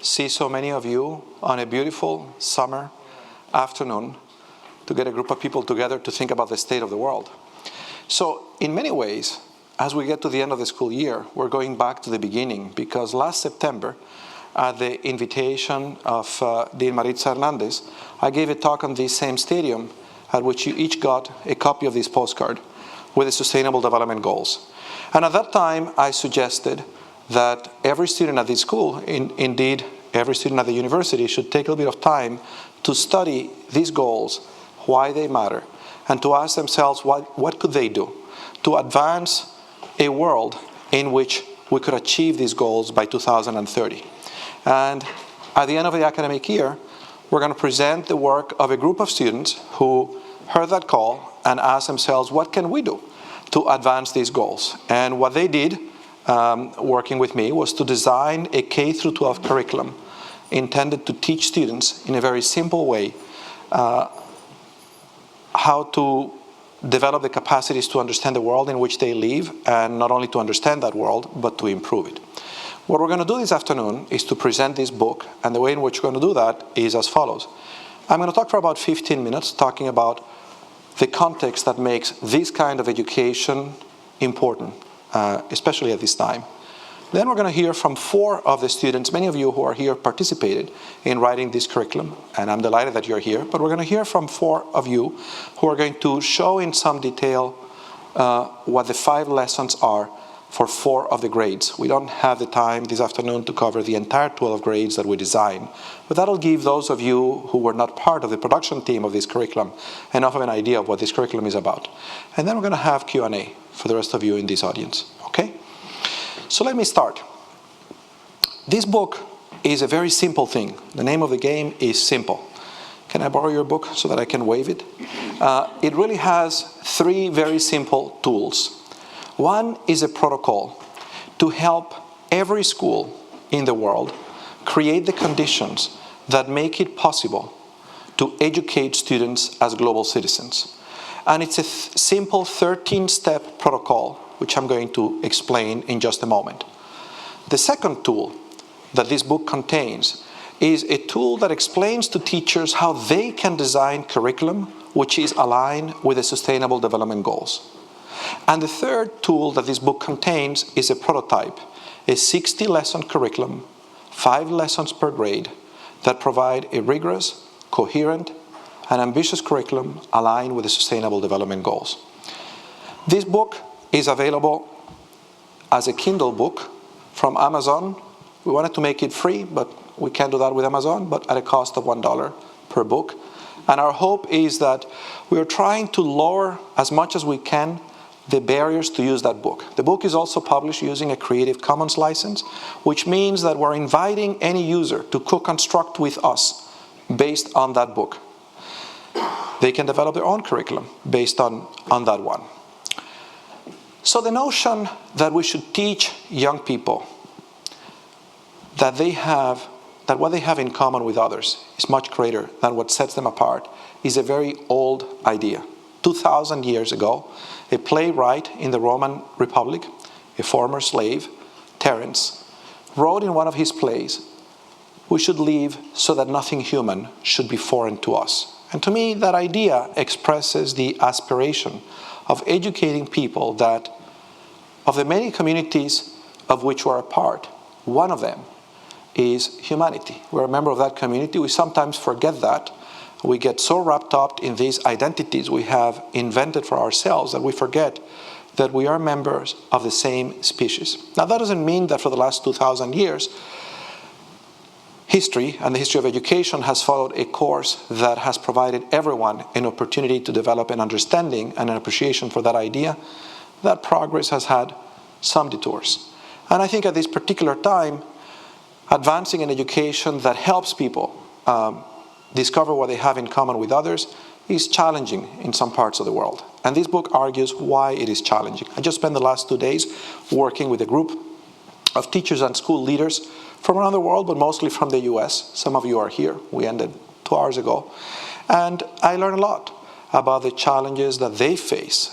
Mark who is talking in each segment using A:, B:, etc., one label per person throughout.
A: see so many of you on a beautiful summer afternoon to get a group of people together to think about the state of the world. So in many ways, as we get to the end of the school year, we're going back to the beginning, because last September, at the invitation of Dean Maritza Hernandez, I gave a talk on this same stadium at which you each got a copy of this postcard with the Sustainable Development Goals. And at that time, I suggested that every student at this school, indeed every student at the university, should take a little bit of time to study these goals, why they matter, and to ask themselves what could they do to advance a world in which we could achieve these goals by 2030. And at the end of the academic year, we're going to present the work of a group of students who heard that call and asked themselves, what can we do to advance these goals? And what they did, working with me, was to design a K-12 curriculum intended to teach students in a very simple way how to develop the capacities to understand the world in which they live, and not only to understand that world, but to improve it. What we're going to do this afternoon is to present this book, and the way in which we're going to do that is as follows. I'm going to talk for about 15 minutes talking about the context that makes this kind of education important, especially at this time. Then we're going to hear from 4 of the students. Many of you who are here participated in writing this curriculum, and I'm delighted that you're here. But we're going to hear from 4 of you who are going to show in some detail what the 5 lessons are for 4 of the grades. We don't have the time this afternoon to cover the entire 12 grades that we designed, but that'll give those of you who were not part of the production team of this curriculum enough of an idea of what this curriculum is about. And then we're going to have Q&A for the rest of you in this audience, okay? So let me start. This book is a very simple thing. The name of the game is simple. Can I borrow your book so that I can wave it? It really has 3 very simple tools. One is a protocol to help every school in the world create the conditions that make it possible to educate students as global citizens. And it's a simple 13-step protocol, which I'm going to explain in just a moment. The second tool that this book contains is a tool that explains to teachers how they can design curriculum which is aligned with the Sustainable Development Goals. And the third tool that this book contains is a prototype, a 60-lesson curriculum, 5 lessons per grade, that provide a rigorous, coherent, and ambitious curriculum aligned with the Sustainable Development Goals. This book is available as a Kindle book from Amazon. We wanted to make it free, but we can't do that with Amazon, but at a cost of $1 per book. And our hope is that we are trying to lower as much as we can the barriers to use that book. The book is also published using a Creative Commons license, which means that we're inviting any user to co-construct with us based on that book. They can develop their own curriculum based on that one. So the notion that we should teach young people that what they have in common with others is much greater than what sets them apart is a very old idea. 2,000 years ago, a playwright in the Roman Republic, a former slave, Terence, wrote in one of his plays, "We should live so that nothing human should be foreign to us." And to me, that idea expresses the aspiration of educating people that of the many communities of which we are a part, one of them is humanity. We're a member of that community. We sometimes forget that. We get so wrapped up in these identities we have invented for ourselves that we forget that we are members of the same species. Now, that doesn't mean that for the last 2,000 years, history and the history of education has followed a course that has provided everyone an opportunity to develop an understanding and an appreciation for that idea. That progress has had some detours. And I think at this particular time, advancing an education that helps people discover what they have in common with others is challenging in some parts of the world. And this book argues why it is challenging. I just spent the last 2 days working with a group of teachers and school leaders from around the world, but mostly from the US. Some of you are here. We ended 2 hours ago. And I learned a lot about the challenges that they face,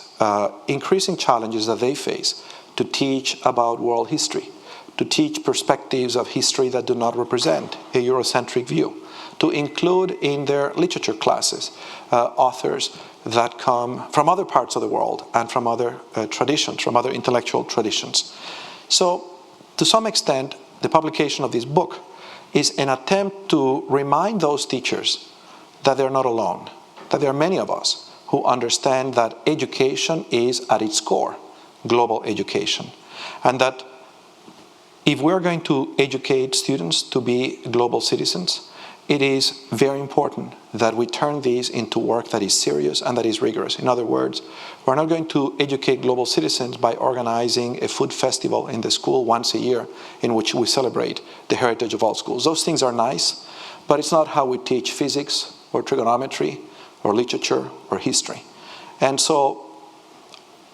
A: increasing challenges that they face to teach about world history, to teach perspectives of history that do not represent a Eurocentric view, to include in their literature classes authors that come from other parts of the world and from other traditions, from other intellectual traditions. So, to some extent, the publication of this book is an attempt to remind those teachers that they're not alone, that there are many of us who understand that education is at its core global education, and that if we're going to educate students to be global citizens, it is very important that we turn these into work that is serious and that is rigorous. In other words, we're not going to educate global citizens by organizing a food festival in the school once a year in which we celebrate the heritage of all schools. Those things are nice, but it's not how we teach physics or trigonometry or literature or history. And so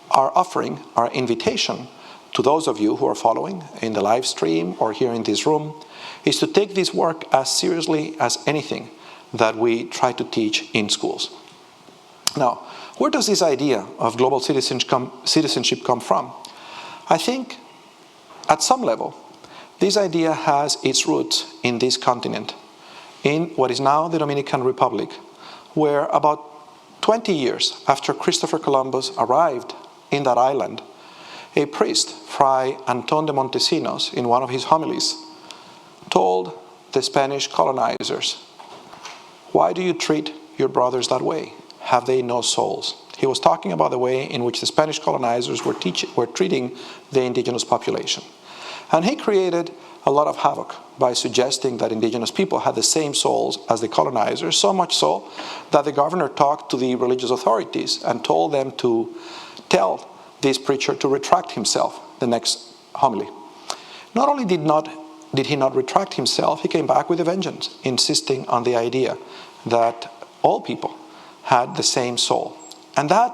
A: our offering, our invitation to those of you who are following in the live stream or here in this room is to take this work as seriously as anything that we try to teach in schools. Now, where does this idea of global citizenship come from? I think at some level, this idea has its roots in this continent, in what is now the Dominican Republic, where about 20 years after Christopher Columbus arrived in that island, a priest, Fray Antón de Montesinos, in one of his homilies, told the Spanish colonizers, "Why do you treat your brothers that way? Have they no souls?" He was talking about the way in which the Spanish colonizers were treating the indigenous population. And he created a lot of havoc by suggesting that indigenous people had the same souls as the colonizers, so much so that the governor talked to the religious authorities and told them to tell this preacher to retract himself the next homily. Not only did he not retract himself, he came back with a vengeance, insisting on the idea that all people had the same soul. And that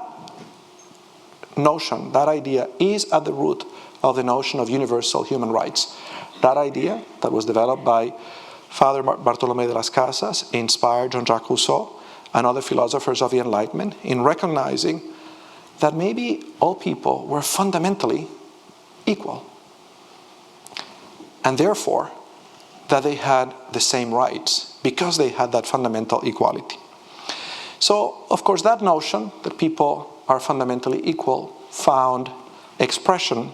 A: notion, that idea, is at the root of the notion of universal human rights. That idea that was developed by Father Bartolomé de las Casas inspired Jean-Jacques Rousseau and other philosophers of the Enlightenment in recognizing that maybe all people were fundamentally equal, and therefore that they had the same rights because they had that fundamental equality. So, of course, that notion that people are fundamentally equal found expression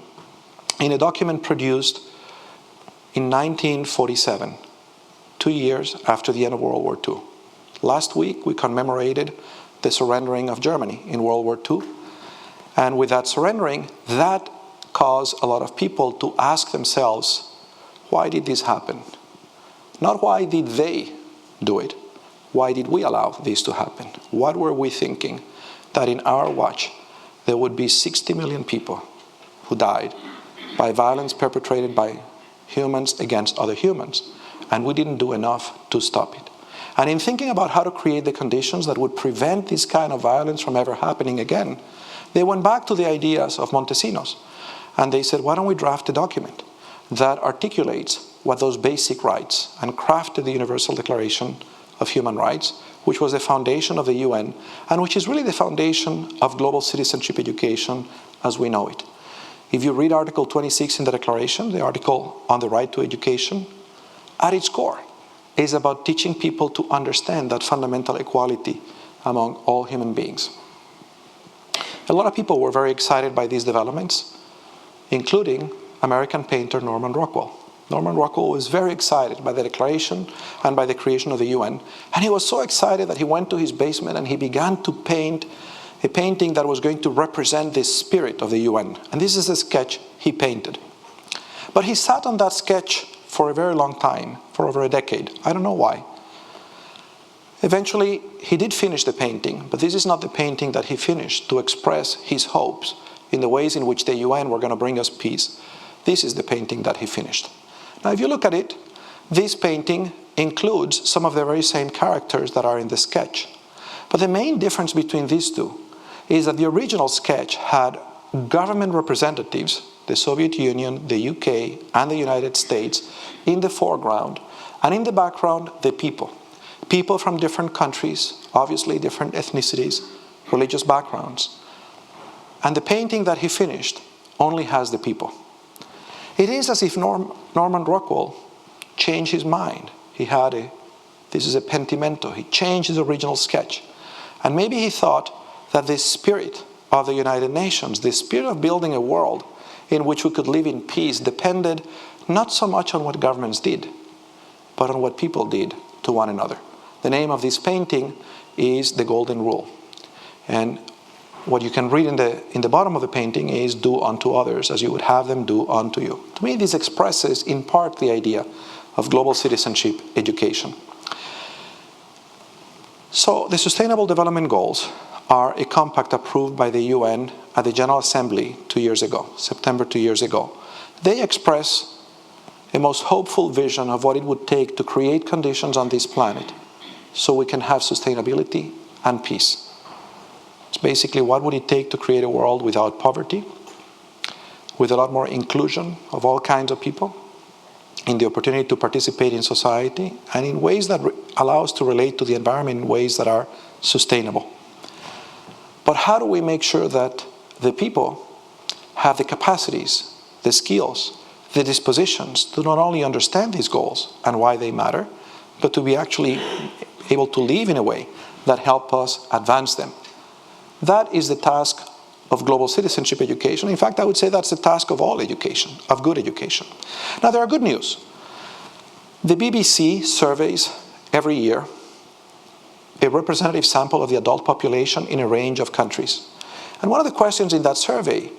A: in a document produced in 1947, 2 years after the end of World War II. Last week, we commemorated the surrendering of Germany in World War II. And with that surrendering, that caused a lot of people to ask themselves, why did this happen? Not why did they do it? Why did we allow this to happen? What were we thinking? That in our watch, there would be 60 million people who died by violence perpetrated by humans against other humans, and we didn't do enough to stop it. And in thinking about how to create the conditions that would prevent this kind of violence from ever happening again, they went back to the ideas of Montesinos, and they said, why don't we draft a document that articulates what those basic rights, and crafted the Universal Declaration of Human Rights, which was the foundation of the UN, and which is really the foundation of global citizenship education as we know it. If you read Article 26 in the Declaration, the article on the right to education, at its core is about teaching people to understand that fundamental equality among all human beings. A lot of people were very excited by these developments, including American painter Norman Rockwell. Norman Rockwell was very excited by the declaration and by the creation of the UN. And he was so excited that he went to his basement and he began to paint a painting that was going to represent the spirit of the UN. And this is a sketch he painted. But he sat on that sketch for a very long time, for over a decade. I don't know why. Eventually, he did finish the painting, but this is not the painting that he finished to express his hopes in the ways in which the UN were going to bring us peace. This is the painting that he finished. Now, if you look at it, this painting includes some of the very same characters that are in the sketch. But the main difference between these two is that the original sketch had government representatives, the Soviet Union, the UK, and the United States, in the foreground, and in the background, the people. People from different countries, obviously different ethnicities, religious backgrounds. And the painting that he finished only has the people. It is as if Norman Rockwell changed his mind. This is a pentimento. He changed his original sketch. And maybe he thought that the spirit of the United Nations, the spirit of building a world in which we could live in peace, depended not so much on what governments did, but on what people did to one another. The name of this painting is The Golden Rule. And what you can read in the bottom of the painting is, do unto others as you would have them do unto you. To me, this expresses in part the idea of global citizenship education. So the Sustainable Development Goals are a compact approved by the UN at the General Assembly 2 years ago, September 2 years ago. They express a most hopeful vision of what it would take to create conditions on this planet so we can have sustainability and peace. It's basically, what would it take to create a world without poverty, with a lot more inclusion of all kinds of people, in the opportunity to participate in society, and in ways that allow us to relate to the environment in ways that are sustainable. But how do we make sure that the people have the capacities, the skills, the dispositions to not only understand these goals and why they matter, but to be actually able to live in a way that help us advance them? That is the task of global citizenship education. In fact, I would say that's the task of all education, of good education. Now, there are good news. The BBC surveys every year a representative sample of the adult population in a range of countries. And one of the questions in that survey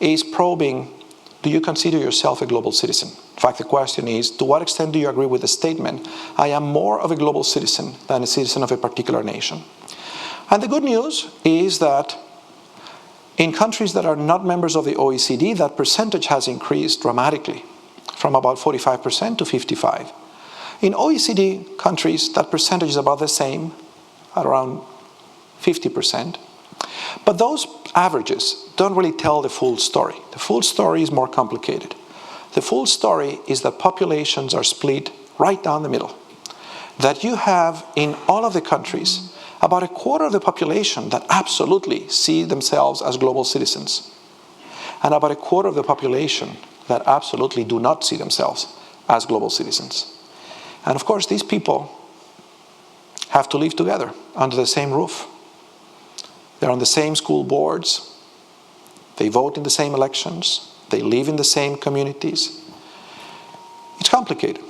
A: is probing, do you consider yourself a global citizen? In fact, the question is, to what extent do you agree with the statement, I am more of a global citizen than a citizen of a particular nation? And the good news is that in countries that are not members of the OECD, that percentage has increased dramatically, from about 45% to 55%. In OECD countries, that percentage is about the same, at around 50%. But those averages don't really tell the full story. The full story is more complicated. The full story is that populations are split right down the middle. That you have in all of the countries about a quarter of the population that absolutely see themselves as global citizens, and about a quarter of the population that absolutely do not see themselves as global citizens. And of course, these people have to live together under the same roof. They're on the same school boards. They vote in the same elections. They live in the same communities. It's complicated.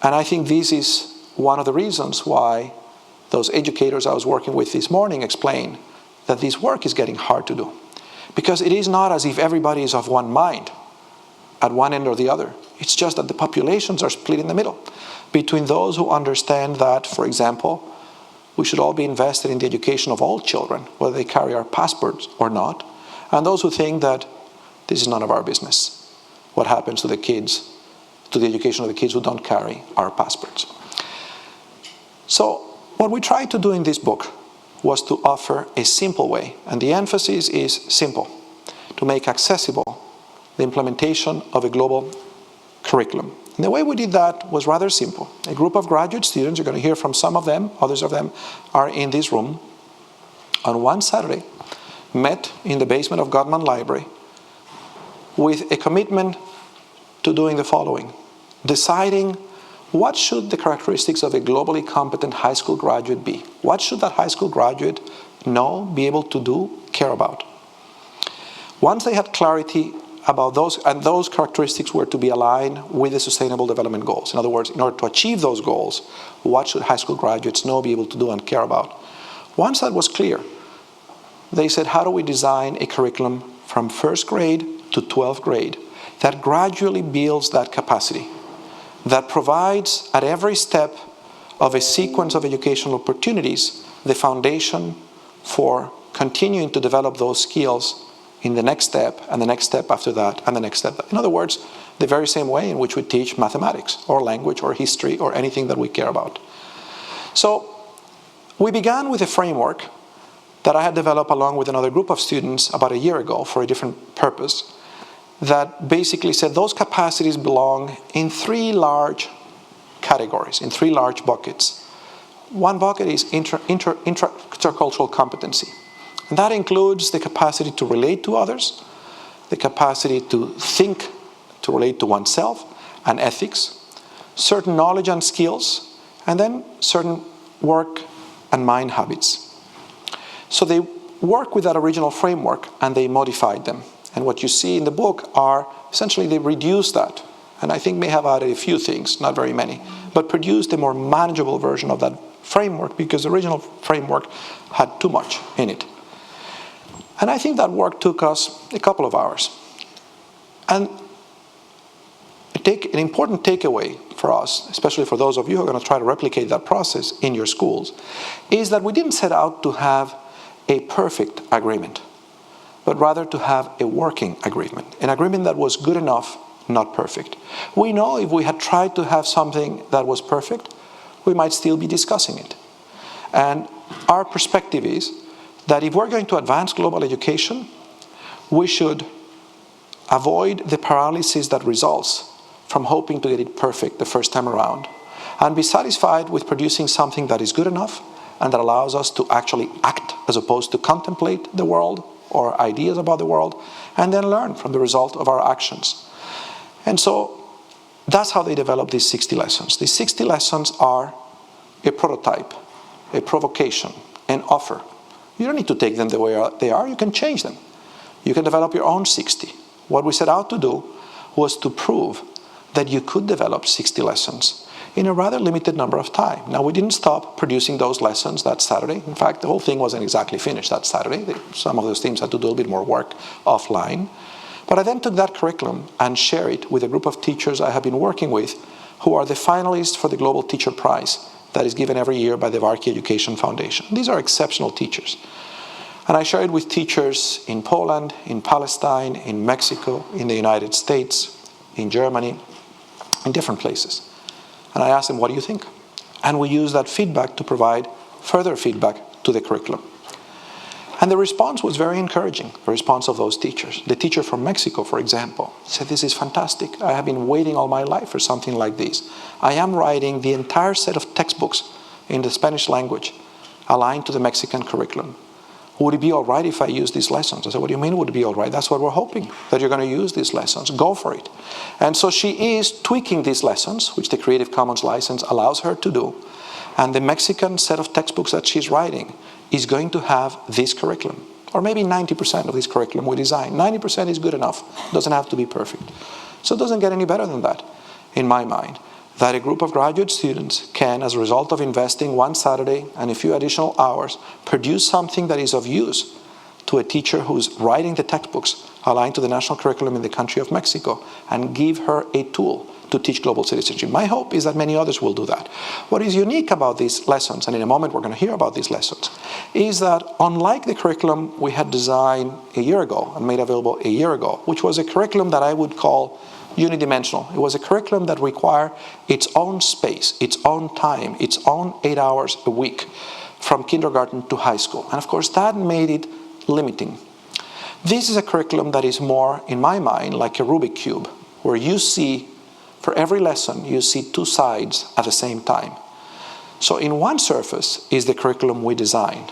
A: And I think this is one of the reasons why those educators I was working with this morning explain that this work is getting hard to do. Because it is not as if everybody is of one mind at one end or the other. It's just that the populations are split in the middle between those who understand that, for example, we should all be invested in the education of all children, whether they carry our passports or not, and those who think that this is none of our business, what happens to the kids, to the education of the kids who don't carry our passports. So what we tried to do in this book was to offer a simple way, and the emphasis is simple, to make accessible the implementation of a global curriculum. And the way we did that was rather simple. A group of graduate students, you're going to hear from some of them, others of them are in this room, on one Saturday, met in the basement of Gottman Library with a commitment to doing the following: deciding what should the characteristics of a globally competent high school graduate be? What should that high school graduate know, be able to do, care about? Once they had clarity about those, and those characteristics were to be aligned with the Sustainable Development Goals. In other words, in order to achieve those goals, what should high school graduates know, be able to do, and care about? Once that was clear, they said, how do we design a curriculum from first grade to 12th grade that gradually builds that capacity, that provides at every step of a sequence of educational opportunities the foundation for continuing to develop those skills in the next step, and the next step after that, and the next step. In other words, the very same way in which we teach mathematics, or language, or history, or anything that we care about. So we began with a framework that I had developed along with another group of students about a year ago for a different purpose, that basically said those capacities belong in three large categories, in three large buckets. One bucket is intercultural competency. And that includes the capacity to relate to others, the capacity to think to relate to oneself and ethics, certain knowledge and skills, and then certain work and mind habits. So they work with that original framework and they modified them. And what you see in the book are essentially they reduced that, and I think may have added a few things, not very many, but produced a more manageable version of that framework because the original framework had too much in it. And I think that work took us a couple of hours. And an important takeaway for us, especially for those of you who are going to try to replicate that process in your schools, is that we didn't set out to have a perfect agreement, but rather to have a working agreement, an agreement that was good enough, not perfect. We know if we had tried to have something that was perfect, we might still be discussing it. And our perspective is that if we're going to advance global education, we should avoid the paralysis that results from hoping to get it perfect the first time around, and be satisfied with producing something that is good enough and that allows us to actually act as opposed to contemplate the world or ideas about the world, and then learn from the result of our actions. And so that's how they developed these 60 lessons. These 60 lessons are a prototype, a provocation, an offer. You don't need to take them the way they are, you can change them. You can develop your own 60. What we set out to do was to prove that you could develop 60 lessons in a rather limited number of time. Now, we didn't stop producing those lessons that Saturday. In fact, the whole thing wasn't exactly finished that Saturday. Some of those teams had to do a little bit more work offline. But I then took that curriculum and shared it with a group of teachers I have been working with who are the finalists for the Global Teacher Prize that is given every year by the Varkey Education Foundation. These are exceptional teachers. And I shared it with teachers in Poland, in Palestine, in Mexico, in the United States, in Germany, in different places. And I asked them, what do you think? And we used that feedback to provide further feedback to the curriculum. And the response was very encouraging, the response of those teachers. The teacher from Mexico, for example, said, this is fantastic. I have been waiting all my life for something like this. I am writing the entire set of textbooks in the Spanish language aligned to the Mexican curriculum. Would it be all right if I use these lessons? I said, what do you mean would it be all right? That's what we're hoping, that you're going to use these lessons. Go for it. And so she is tweaking these lessons, which the Creative Commons license allows her to do. And the Mexican set of textbooks that she's writing is going to have this curriculum. Or maybe 90% of this curriculum we design. 90% is good enough. It doesn't have to be perfect. So it doesn't get any better than that, in my mind. That a group of graduate students can, as a result of investing one Saturday and a few additional hours, produce something that is of use to a teacher who's writing the textbooks aligned to the national curriculum in the country of Mexico, and give her a tool to teach global citizenship. My hope is that many others will do that. What is unique about these lessons, and in a moment we're going to hear about these lessons, is that unlike the curriculum we had designed a year ago and made available a year ago, which was a curriculum that I would call unidimensional. It was a curriculum that required its own space, its own time, its own 8 hours a week from kindergarten to high school. And of course that made it limiting. This is a curriculum that is more, in my mind, like a Rubik cube, where you see, for every lesson, you see two sides at the same time. So in one surface is the curriculum we designed.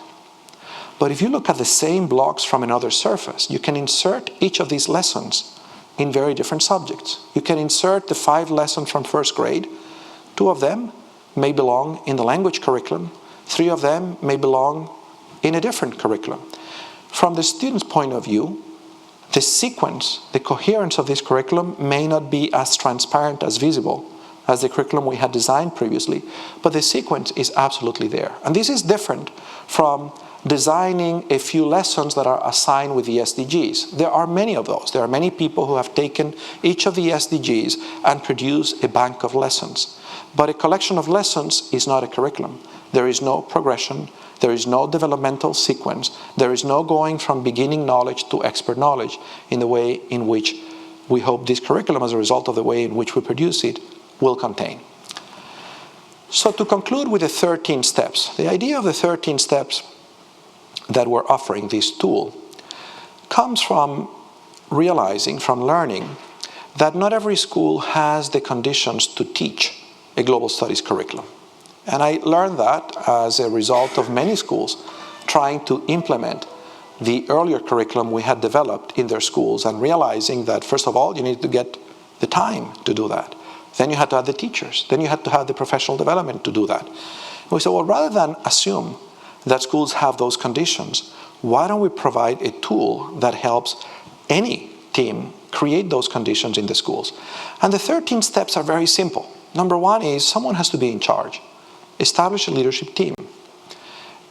A: But if you look at the same blocks from another surface, you can insert each of these lessons in very different subjects. You can insert the 5 lessons from first grade. 2 of them may belong in the language curriculum. 3 of them may belong in a different curriculum. From the student's point of view, the sequence, the coherence of this curriculum may not be as transparent, as visible as the curriculum we had designed previously, but the sequence is absolutely there. And this is different from designing a few lessons that are assigned with the SDGs. There are many of those. There are many people who have taken each of the SDGs and produced a bank of lessons. But a collection of lessons is not a curriculum. There is no progression. There is no developmental sequence. There is no going from beginning knowledge to expert knowledge in the way in which we hope this curriculum, as a result of the way in which we produce it, will contain. So to conclude with the 13 steps, the idea of the 13 steps that we're offering, this tool, comes from realizing, from learning, that not every school has the conditions to teach a global studies curriculum. And I learned that as a result of many schools trying to implement the earlier curriculum we had developed in their schools, and realizing that, first of all, you need to get the time to do that. Then you had to have the teachers. Then you had to have the professional development to do that. And we said, well, rather than assume that schools have those conditions, why don't we provide a tool that helps any team create those conditions in the schools? And the 13 steps are very simple. Number one is someone has to be in charge. Establish a leadership team.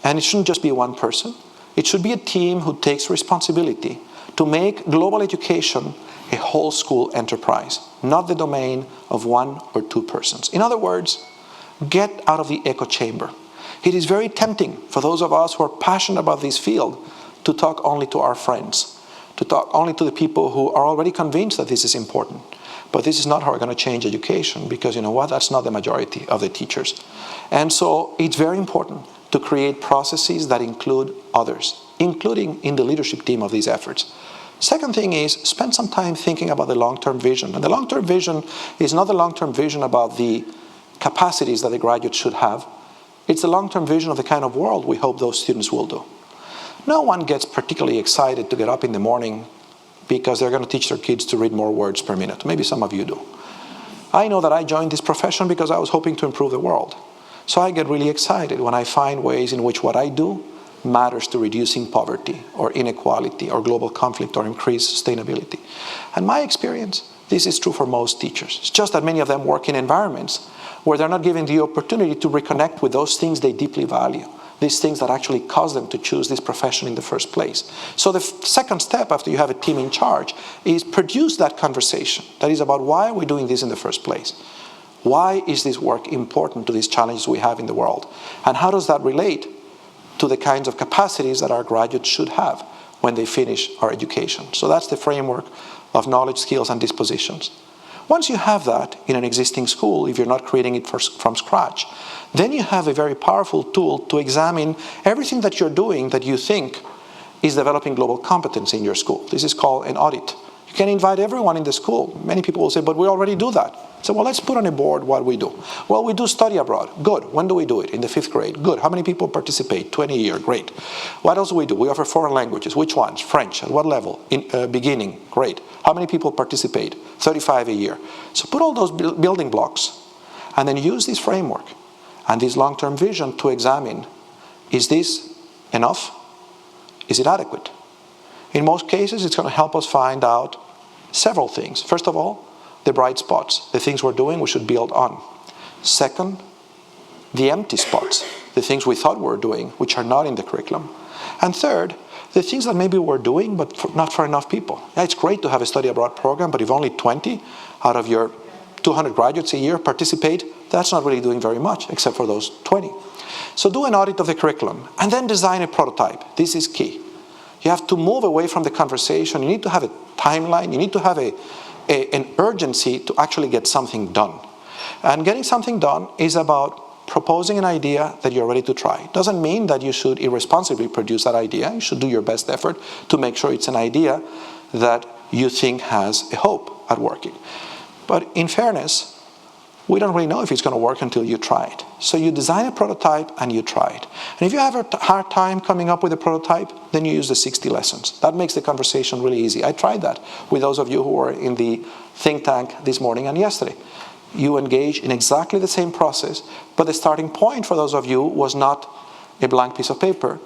A: And it shouldn't just be one person. It should be a team who takes responsibility to make global education a whole school enterprise, not the domain of one or two persons. In other words, get out of the echo chamber. It is very tempting for those of us who are passionate about this field to talk only to our friends, to talk only to the people who are already convinced that this is important. But this is not how we're going to change education, because you know what? That's not the majority of the teachers. And so it's very important to create processes that include others, including in the leadership team of these efforts. Second thing is spend some time thinking about the long-term vision. And the long-term vision is not the long-term vision about the capacities that the graduates should have. It's the long-term vision of the kind of world we hope those students will do. No one gets particularly excited to get up in the morning because they're going to teach their kids to read more words per minute. Maybe some of you do. I know that I joined this profession because I was hoping to improve the world. So I get really excited when I find ways in which what I do matters to reducing poverty or inequality or global conflict or increased sustainability. And my experience, this is true for most teachers. It's just that many of them work in environments where they're not given the opportunity to reconnect with those things they deeply value, these things that actually cause them to choose this profession in the first place. So the second step after you have a team in charge is produce that conversation that is about why are we doing this in the first place? Why is this work important to these challenges we have in the world? And how does that relate to the kinds of capacities that our graduates should have when they finish our education? So that's the framework of knowledge, skills, and dispositions. Once you have that in an existing school, if you're not creating it from scratch, then you have a very powerful tool to examine everything that you're doing that you think is developing global competence in your school. This is called an audit. You can invite everyone in the school. Many people will say, but we already do that. So, well, let's put on a board what we do. Well, we do study abroad. Good. When do we do it? In the 5th grade. Good. How many people participate? 20 a year. Great. What else do we do? We offer foreign languages. Which ones? French. At what level? In beginning. Great. How many people participate? 35 a year. So put all those building blocks and then use this framework and this long-term vision to examine, is this enough? Is it adequate? In most cases, it's going to help us find out several things. First of all, the bright spots, the things we're doing we should build on. Second, the empty spots, the things we thought we were doing which are not in the curriculum. And third, the things that maybe we're doing but not for enough people. Yeah, it's great to have a study abroad program, but if only 20 out of your 200 graduates a year participate, that's not really doing very much except for those 20. So do an audit of the curriculum and then design a prototype. This is key. You have to move away from the conversation. You need to have a timeline. You need to have an urgency to actually get something done. And getting something done is about proposing an idea that you're ready to try. It doesn't mean that you should irresponsibly produce that idea. You should do your best effort to make sure it's an idea that you think has a hope at working. But in fairness, we don't really know if it's going to work until you try it. So you design a prototype and you try it. And if you have a hard time coming up with a prototype, then you use the 60 lessons. That makes the conversation really easy. I tried that with those of you who were in the think tank this morning and yesterday. You engage in exactly the same process, but the starting point for those of you was not a blank piece of paper.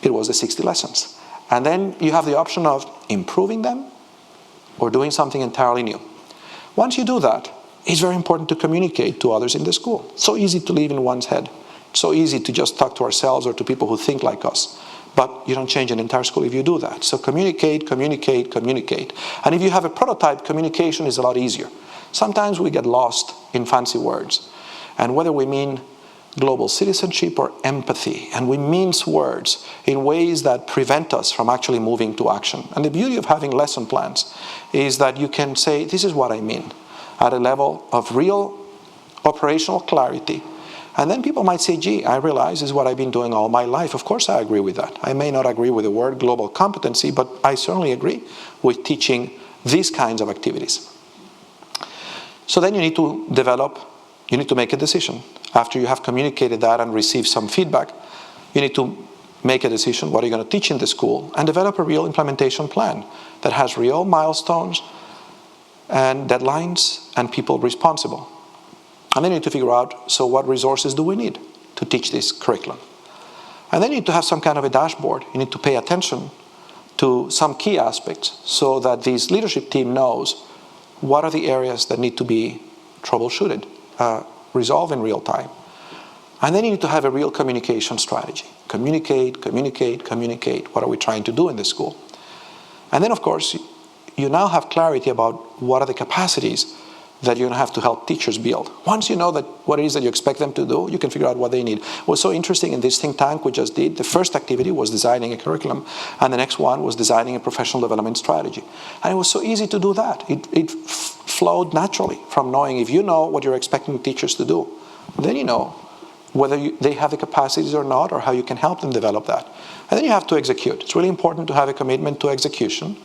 A: It was the 60 lessons. And then you have the option of improving them or doing something entirely new. Once you do that, it's very important to communicate to others in the school. It's so easy to live in one's head. It's so easy to just talk to ourselves or to people who think like us. But you don't change an entire school if you do that. So communicate, communicate, communicate. And if you have a prototype, communication is a lot easier. Sometimes we get lost in fancy words. And whether we mean global citizenship or empathy, and we mince words in ways that prevent us from actually moving to action. And the beauty of having lesson plans is that you can say, this is what I mean, at a level of real operational clarity. And then people might say, gee, I realize this is what I've been doing all my life. Of course I agree with that. I may not agree with the word global competency, but I certainly agree with teaching these kinds of activities. So then you need to you need to make a decision. After you have communicated that and received some feedback, you need to make a decision, what are you going to teach in the school, and develop a real implementation plan that has real milestones, and deadlines and people responsible. And then you need to figure out, so what resources do we need to teach this curriculum? And then you need to have some kind of a dashboard. You need to pay attention to some key aspects so that this leadership team knows what are the areas that need to be troubleshooted, resolved in real time. And then you need to have a real communication strategy. Communicate, communicate, communicate. What are we trying to do in the school? And then, of course, you now have clarity about what are the capacities that you're going to have to help teachers build. Once you know that what it is that you expect them to do, you can figure out what they need. What's so interesting in this think tank we just did, the first activity was designing a curriculum, and the next one was designing a professional development strategy. And it was so easy to do that. It flowed naturally from knowing if you know what you're expecting teachers to do, then you know whether they have the capacities or not, or how you can help them develop that. And then you have to execute. It's really important to have a commitment to execution,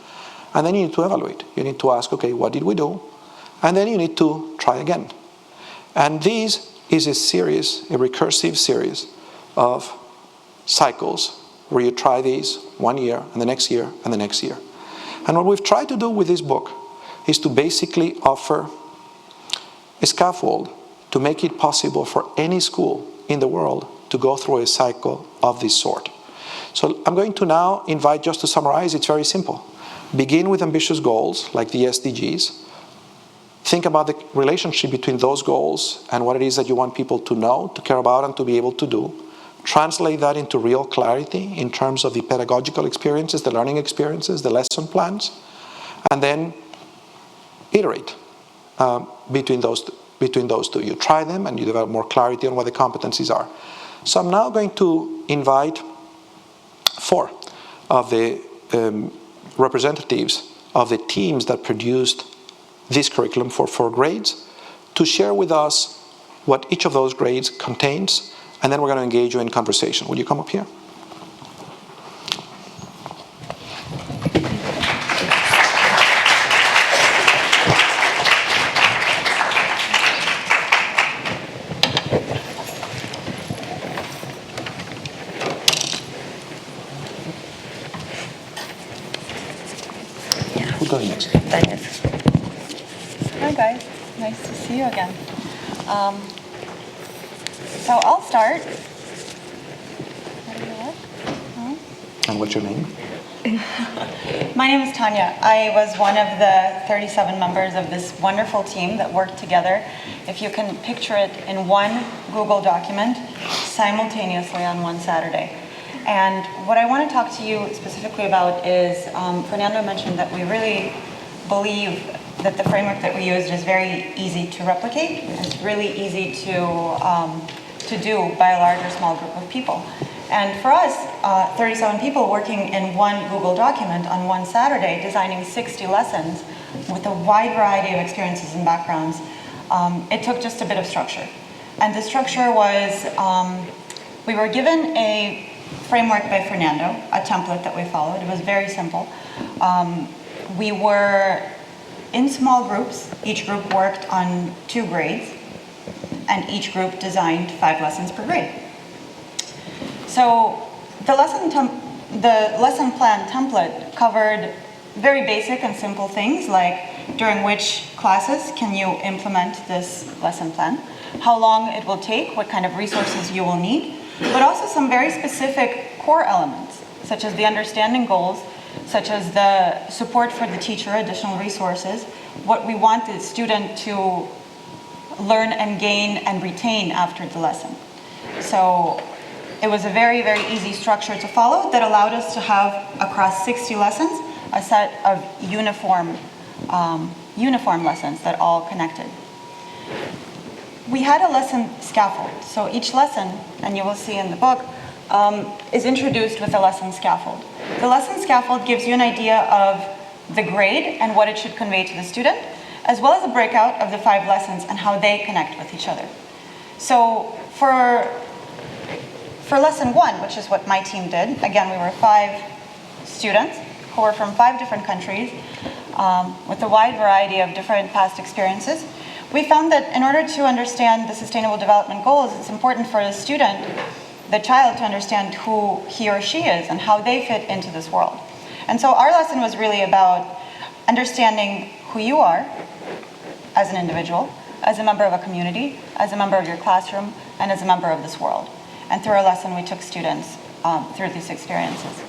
A: and then you need to evaluate. You need to ask, okay, what did we do? And then you need to try again. And this is a recursive series of cycles where you try these 1 year, and the next year, and the next year. And what we've tried to do with this book is to basically offer a scaffold to make it possible for any school in the world to go through a cycle of this sort. So I'm going to now invite, just to summarize, it's very simple. Begin with ambitious goals, like the SDGs. Think about the relationship between those goals and what it is that you want people to know, to care about, and to be able to do. Translate that into real clarity in terms of the pedagogical experiences, the learning experiences, the lesson plans, and then iterate between those two. You try them and you develop more clarity on what the competencies are. So I'm now going to invite 4 of the representatives of the teams that produced this curriculum for 4 grades to share with us what each of those grades contains, and then we're going to engage you in conversation. Will you come up here? Who's going next?
B: Hi guys, nice to see you again. So I'll start.
A: And what's your name?
B: My name is Tanya. I was one of the 37 members of this wonderful team that worked together, if you can picture it, in one Google document simultaneously on one Saturday. And what I want to talk to you specifically about is, Fernando mentioned that we really believe that the framework that we used is very easy to replicate. It's really easy to do by a large or small group of people. And for us, 37 people working in one Google document on one Saturday, designing 60 lessons with a wide variety of experiences and backgrounds, it took just a bit of structure. And the structure was, we were given a framework by Fernando, a template that we followed. It was very simple. We were in small groups. Each group worked on 2 grades, and each group designed 5 lessons per grade. So the lesson plan template covered very basic and simple things, like during which classes can you implement this lesson plan, how long it will take, what kind of resources you will need, but also some very specific core elements, such as the understanding goals, such as the support for the teacher, additional resources, what we want the student to learn and gain and retain after the lesson. So it was a very, very easy structure to follow that allowed us to have, across 60 lessons, a set of uniform lessons that all connected. We had a lesson scaffold. So each lesson, and you will see in the book, is introduced with a lesson scaffold. The lesson scaffold gives you an idea of the grade and what it should convey to the student, as well as a breakout of the 5 lessons and how they connect with each other. So for lesson 1, which is what my team did, again, we were 5 students who were from 5 different countries with a wide variety of different past experiences. We found that in order to understand the Sustainable Development Goals, it's important for the student, the child, to understand who he or she is and how they fit into this world. And so our lesson was really about understanding who you are as an individual, as a member of a community, as a member of your classroom, and as a member of this world. And through our lesson, we took students through these experiences.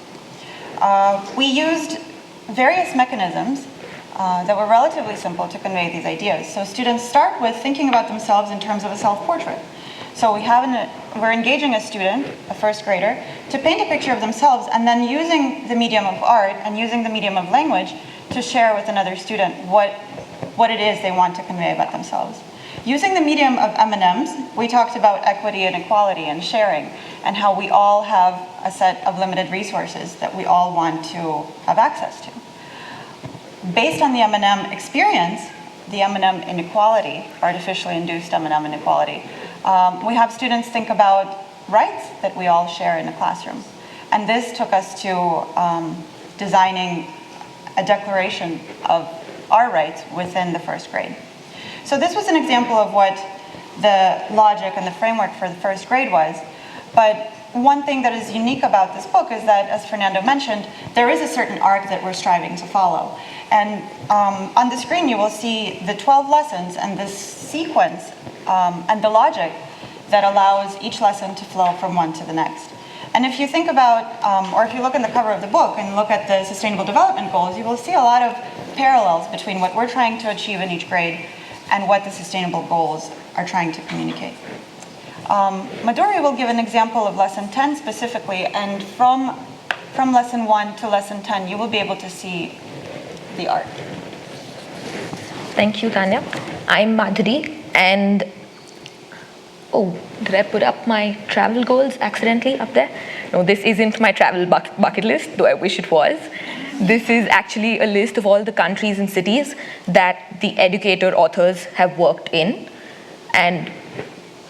B: We used various mechanisms that were relatively simple to convey these ideas. So students start with thinking about themselves in terms of a self-portrait. So we're engaging a student, a first grader, to paint a picture of themselves and then using the medium of art and using the medium of language to share with another student what it is they want to convey about themselves. Using the medium of M&Ms, we talked about equity and equality and sharing and how we all have a set of limited resources that we all want to have access to. Based on the M&M experience, the M&M inequality, artificially induced M&M inequality, we have students think about rights that we all share in a classroom. And this took us to designing a declaration of our rights within the first grade. So this was an example of what the logic and the framework for the first grade was. But one thing that is unique about this book is that, as Fernando mentioned, there is a certain arc that we're striving to follow. And on the screen, you will see the 12 lessons and this sequence and the logic that allows each lesson to flow from one to the next. And if you think about, or if you look in the cover of the book and look at the Sustainable Development Goals, you will see a lot of parallels between what we're trying to achieve in each grade and what the Sustainable Goals are trying to communicate. Midori will give an example of Lesson 10 specifically, and from Lesson 1 to Lesson 10, you will be able to see the art.
C: Thank you, Tanya. I'm Madhuri, and did I put up my travel goals accidentally up there? No, this isn't my travel bucket list, though I wish it was. This is actually a list of all the countries and cities that the educator authors have worked in. And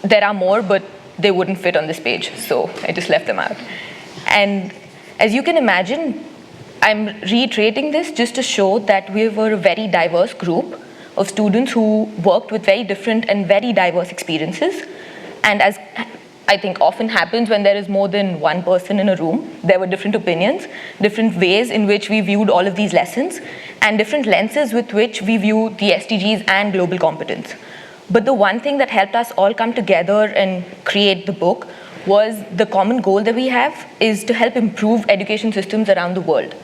C: there are more, but they wouldn't fit on this page, so I just left them out. And as you can imagine, I'm reiterating this just to show that we were a very diverse group of students who worked with very different and very diverse experiences. And as I think often happens when there is more than one person in a room, there were different opinions, different ways in which we viewed all of these lessons, and different lenses with which we view the SDGs and global competence. But the one thing that helped us all come together and create the book was the common goal that we have is to help improve education systems around the world.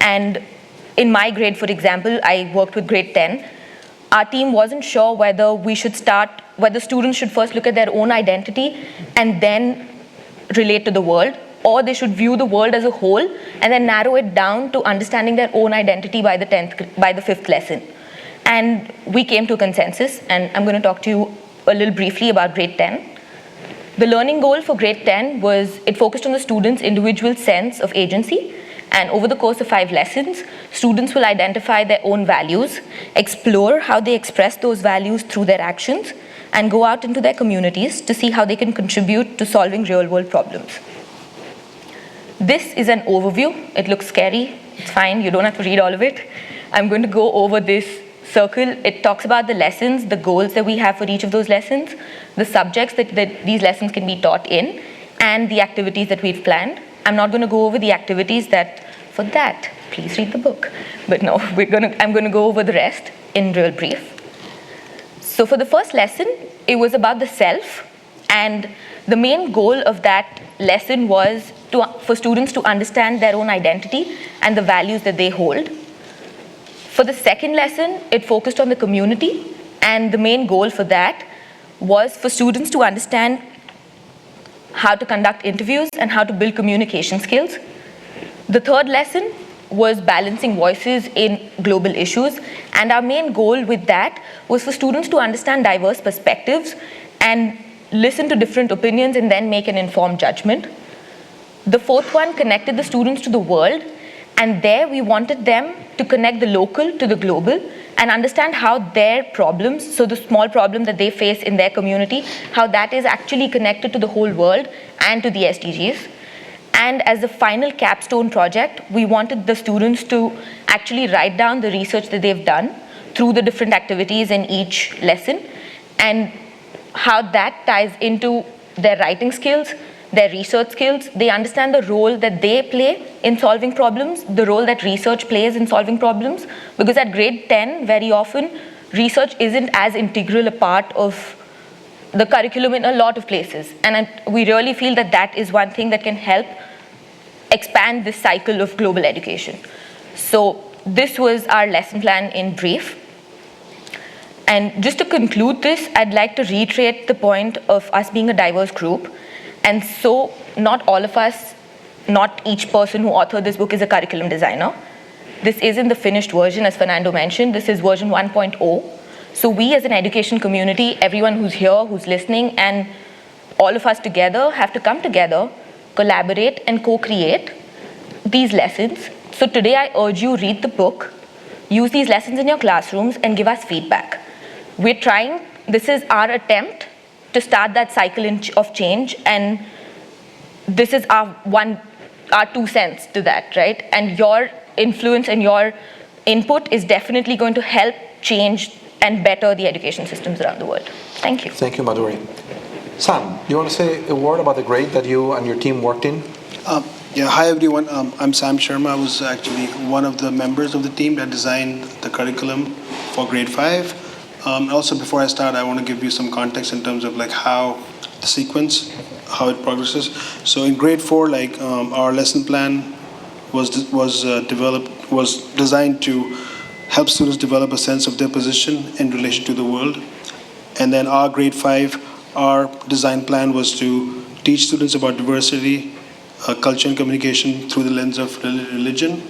C: And in my grade, for example, I worked with grade 10. Our team wasn't sure whether students should first look at their own identity and then relate to the world, or they should view the world as a whole and then narrow it down to understanding their own identity by the 5th lesson. And we came to a consensus, and I'm going to talk to you a little briefly about grade 10. The learning goal for grade 10 was it focused on the students' individual sense of agency. And over the course of 5 lessons, students will identify their own values, explore how they express those values through their actions, and go out into their communities to see how they can contribute to solving real-world problems. This is an overview. It looks scary. It's fine. You don't have to read all of it. I'm going to go over this circle. It talks about the lessons, the goals that we have for each of those lessons, the subjects that these lessons can be taught in, and the activities that we've planned. I'm not going to go over the activities for that, please read the book. But no, I'm going to go over the rest in real brief. So for the first lesson, it was about the self, and the main goal of that lesson was for students to understand their own identity and the values that they hold. For the second lesson, it focused on the community, and the main goal for that was for students to understand how to conduct interviews and how to build communication skills. The third lesson was balancing voices in global issues, and our main goal with that was for students to understand diverse perspectives and listen to different opinions and then make an informed judgment. The fourth one connected the students to the world, and there we wanted them to connect the local to the global and understand how their problems, so the small problem that they face in their community, how that is actually connected to the whole world and to the SDGs. And as the final capstone project, we wanted the students to actually write down the research that they've done through the different activities in each lesson, and how that ties into their writing skills, their research skills, they understand the role that they play in solving problems, the role that research plays in solving problems, because at grade 10, very often, research isn't as integral a part of the curriculum in a lot of places. And we really feel that that is one thing that can help expand this cycle of global education. So this was our lesson plan in brief. And just to conclude this, I'd like to reiterate the point of us being a diverse group. And so not all of us, not each person who authored this book is a curriculum designer. This isn't the finished version, as Fernando mentioned. This is version 1.0. So we as an education community, everyone who's here, who's listening, and all of us together have to come together, collaborate, and co-create these lessons. So today I urge you, read the book, use these lessons in your classrooms, and give us feedback. We're trying, this is our attempt to start that cycle of change, and this is our 2 cents to that, right? And your influence and your input is definitely going to help change and better the education systems around the world. Thank you.
A: Thank you, Madhuri. Sam, do you want to say a word about the grade that you and your team worked in?
D: Hi everyone. I'm Sam Sharma. I was actually one of the members of the team that designed the curriculum for grade 5. Also, before I start, I want to give you some context in terms of like how the sequence, how it progresses. So in grade 4, our lesson plan was designed to help students develop a sense of their position in relation to the world. And then our grade 5, our design plan was to teach students about diversity, culture and communication through the lens of religion.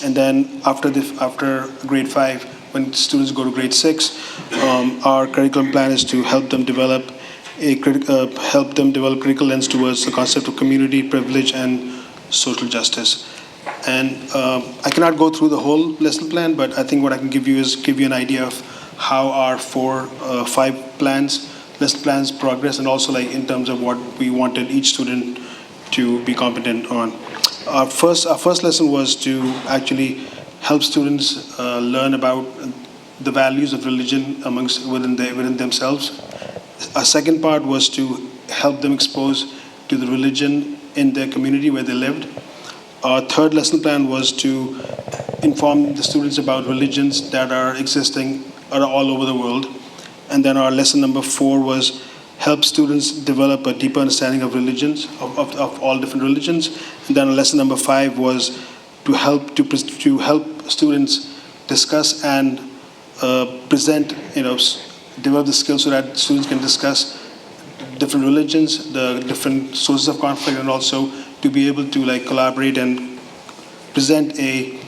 D: And then after grade 5, when students go to grade 6, our curriculum plan is to help them develop critical lens towards the concept of community, privilege, and social justice. And I cannot go through the whole lesson plan, but I think what I can give you an idea of how our 5 lesson plans progress, and also like in terms of what we wanted each student to be competent on. Our first lesson was to actually help students learn about the values of religion within themselves. Our second part was to help them expose to the religion in their community where they lived. Our third lesson plan was to inform the students about religions that are existing all over the world. And then our lesson number 4 was help students develop a deeper understanding of religions, of all different religions. And then lesson number 5 was to help students discuss and present, develop the skills so that students can discuss different religions, the different sources of conflict, and also to be able to collaborate and present a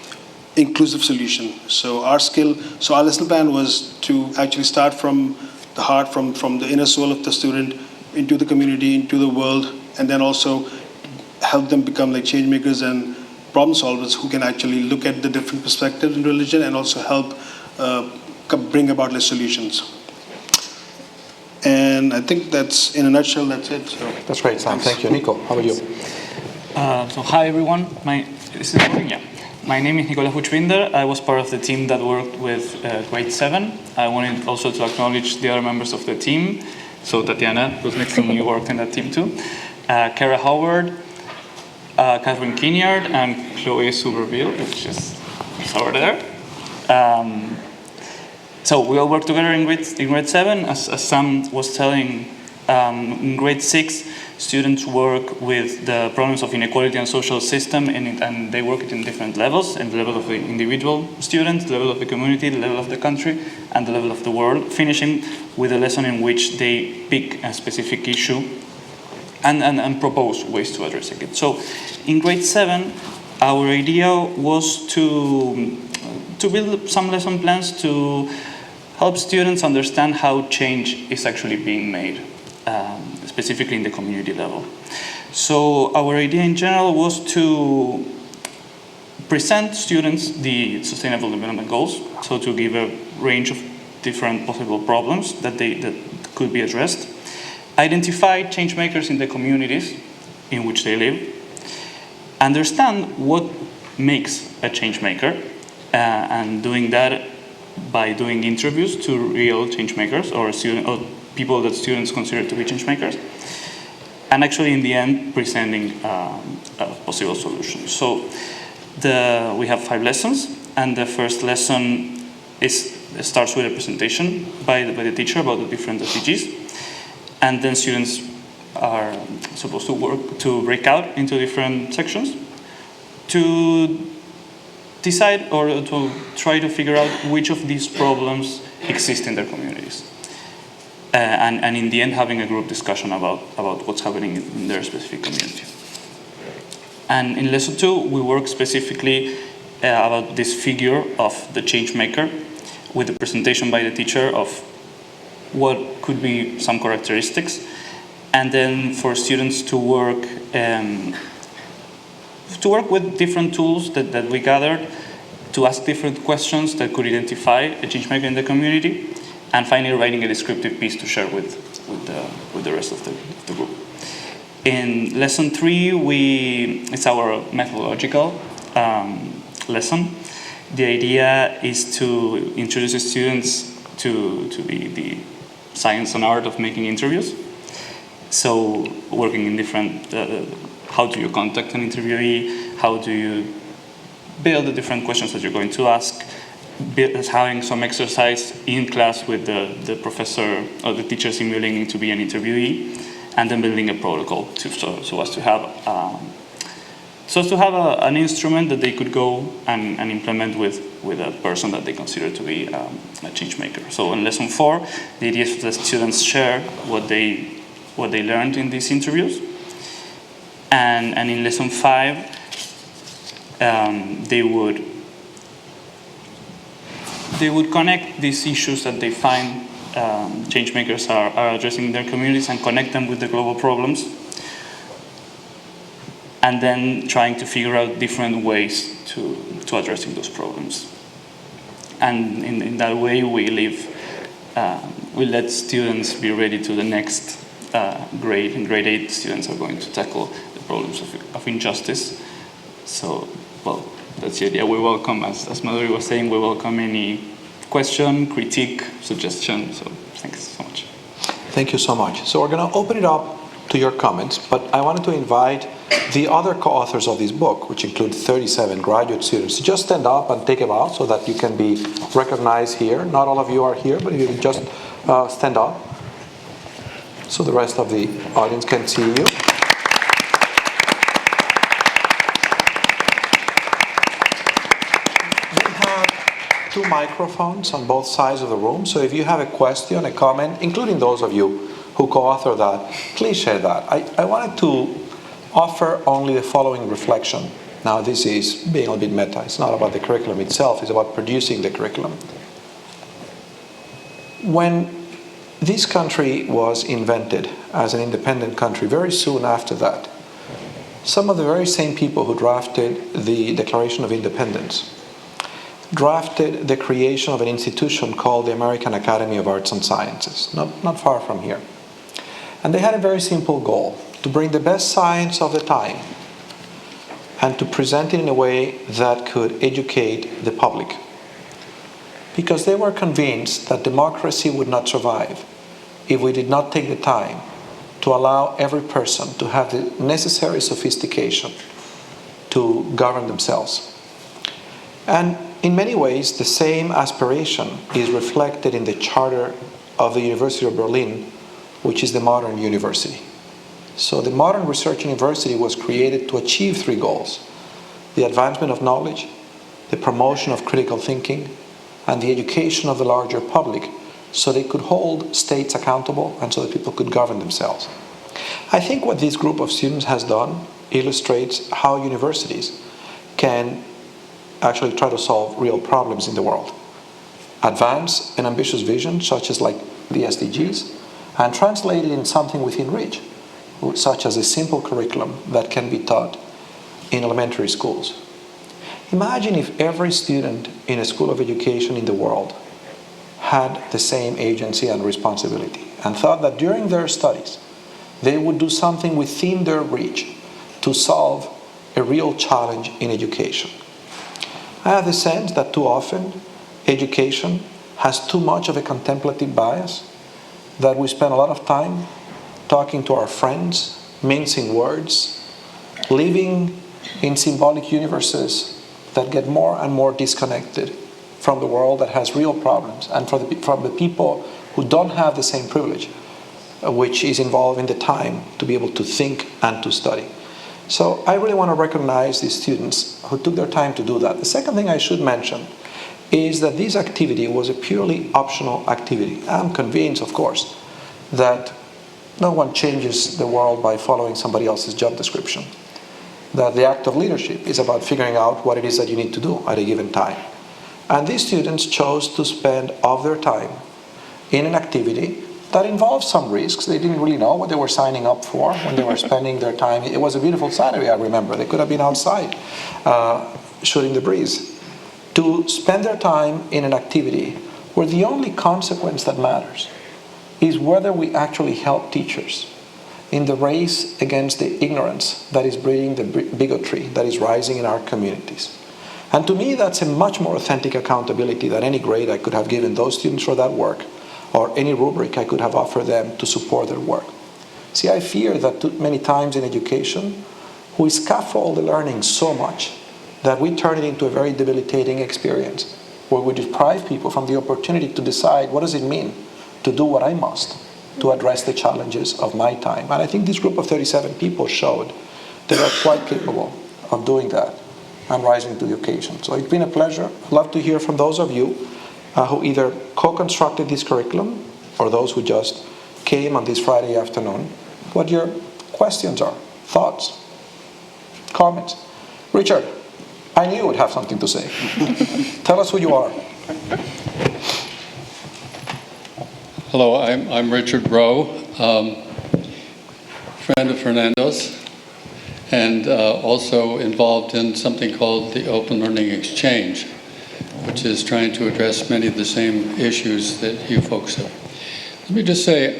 D: inclusive solution. So our lesson plan was to actually start from the heart, from the inner soul of the student into the community, into the world, and then also help them become change makers and problem solvers who can actually look at the different perspectives in religion and also help bring about solutions. And I think that's, in a nutshell, that's it. So
A: that's great, Sam. Thank you. Nico, how about you?
E: So hi everyone. My name is Nicolas Huchbinder. I was part of the team that worked with grade 7. I wanted also to acknowledge the other members of the team. So Tatiana, who's next to me, worked in that team too. Kara Howard, Catherine Kinyard, and Chloe Suberville, which is over there. So we all worked together in grade 7. As Sam was telling, in grade 6, students work with the problems of inequality and social system, and they work it in different levels, in the level of the individual student, the level of the community, the level of the country, and the level of the world, finishing with a lesson in which they pick a specific issue and propose ways to address it. So in grade 7, our idea was to build some lesson plans to help students understand how change is actually being made, specifically in the community level. So our idea in general was to present students the Sustainable Development Goals, so to give a range of different possible problems that could be addressed, identify change makers in the communities in which they live, understand what makes a change maker, and doing that by doing interviews to real change makers or people that students consider to be change makers. and actually in the end presenting a possible solution. So we have 5 lessons, and the first lesson starts with a presentation by the teacher about the different SDGs, and then students are supposed to break out into different sections to decide or to try to figure out which of these problems exist in their communities. And in the end, having a group discussion about what's happening in their specific community. And in lesson 2, we work specifically about this figure of the change maker with the presentation by the teacher of what could be some characteristics, and then for students to work with different tools that we gathered to ask different questions that could identify a change maker in the community, and finally writing a descriptive piece to share with the rest of the group. In lesson 3, it's our methodological lesson. The idea is to introduce the students to the science and art of making interviews. So working in different, how do you contact an interviewee, how do you build the different questions that you're going to ask, having some exercise in class with the professor or the teacher simulating to be an interviewee, and then building a protocol so as to have an instrument that they could go and implement with a person that they consider to be a change maker. So in lesson 4, the idea is that students share what they learned in these interviews, and in lesson 5 they would connect these issues that they find change makers are addressing in their communities and connect them with the global problems, and then trying to figure out different ways to addressing those problems. And in that way, we let students be ready to the next grade. In grade 8, students are going to tackle the problems of injustice. So, well, that's the idea. We welcome, as Madhuri was saying, we welcome any question, critique, suggestion. So thanks so much.
A: Thank you so much. So we're going to open it up to your comments, but I wanted to invite the other co-authors of this book, which include 37 graduate students, to just stand up and take a bow so that you can be recognized here. Not all of you are here, but if you can just stand up so the rest of the audience can see you. Two microphones on both sides of the room, so if you have a question, a comment, including those of you who co-author that, please share that. I wanted to offer only the following reflection. Now, this is being a bit meta. It's not about the curriculum itself, it's about producing the curriculum. When this country was invented as an independent country, very soon after that, some of the very same people who drafted the Declaration of Independence drafted the creation of an institution called the American Academy of Arts and Sciences, not far from here. And they had a very simple goal: to bring the best science of the time and to present it in a way that could educate the public. Because they were convinced that democracy would not survive if we did not take the time to allow every person to have the necessary sophistication to govern themselves. And in many ways, the same aspiration is reflected in the charter of the University of Berlin, which is the modern university. So the modern research university was created to achieve 3 goals: the advancement of knowledge, the promotion of critical thinking, and the education of the larger public, so they could hold states accountable and so that people could govern themselves. I think what this group of students has done illustrates how universities can actually try to solve real problems in the world. Advance an ambitious vision, such as like the SDGs, and translate it in something within reach, such as a simple curriculum that can be taught in elementary schools. Imagine if every student in a school of education in the world had the same agency and responsibility and thought that during their studies they would do something within their reach to solve a real challenge in education. I have the sense that too often education has too much of a contemplative bias, that we spend a lot of time talking to our friends mincing words, living in symbolic universes that get more and more disconnected from the world that has real problems, and from the people who don't have the same privilege, which is involved in the time to be able to think and to study. So I really want to recognize these students who took their time to do that. The second thing I should mention is that this activity was a purely optional activity. I'm convinced, of course, that no one changes the world by following somebody else's job description. That the act of leadership is about figuring out what it is that you need to do at a given time. And these students chose to spend of their time in an activity that involved some risks. They didn't really know what they were signing up for when they were spending their time. It was a beautiful Saturday, I remember. They could have been outside shooting the breeze. To spend their time in an activity where the only consequence that matters is whether we actually help teachers in the race against the ignorance that is breeding the bigotry that is rising in our communities. And to me, that's a much more authentic accountability than any grade I could have given those students for that work, or any rubric I could have offered them to support their work. See, I fear that too many times in education, we scaffold the learning so much that we turn it into a very debilitating experience, where we deprive people from the opportunity to decide what does it mean to do what I must to address the challenges of my time. And I think this group of 37 people showed that they are quite capable of doing that and rising to the occasion. So it's been a pleasure. I'd love to hear from those of you who either co-constructed this curriculum or those who just came on this Friday afternoon, what your questions are, thoughts, comments. Richard, I knew you would have something to say. Tell us who you are.
F: Hello, I'm Richard Rowe, friend of Fernando's, and also involved in something called the Open Learning Exchange, which is trying to address many of the same issues that you folks have. Let me just say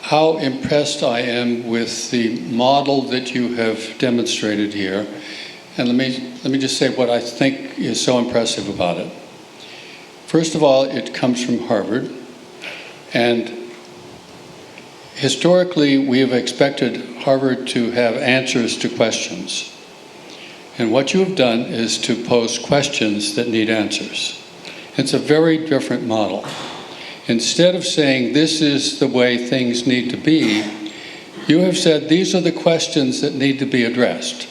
F: how impressed I am with the model that you have demonstrated here. And let me just say what I think is so impressive about it. First of all, it comes from Harvard, and historically we have expected Harvard to have answers to questions. And what you have done is to pose questions that need answers. It's a very different model. Instead of saying this is the way things need to be, you have said these are the questions that need to be addressed.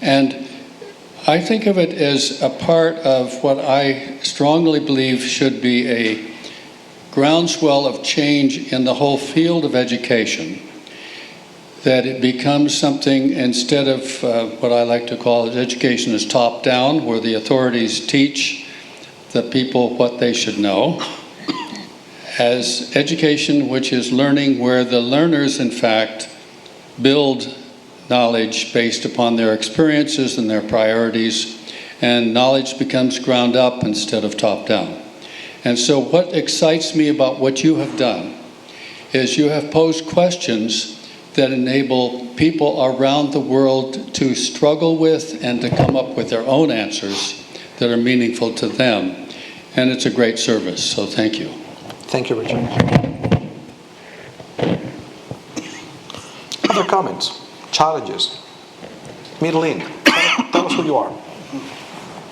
F: And I think of it as a part of what I strongly believe should be a groundswell of change in the whole field of education, that it becomes something instead of what I like to call education is top-down, where the authorities teach the people what they should know, as education which is learning where the learners, in fact, build knowledge based upon their experiences and their priorities, and knowledge becomes ground up instead of top down. And so what excites me about what you have done is you have posed questions that enable people around the world to struggle with and to come up with their own answers that are meaningful to them. And it's a great service, so thank you.
A: Thank you, Richard. Other comments? Challenges? Micheline, tell us who you are.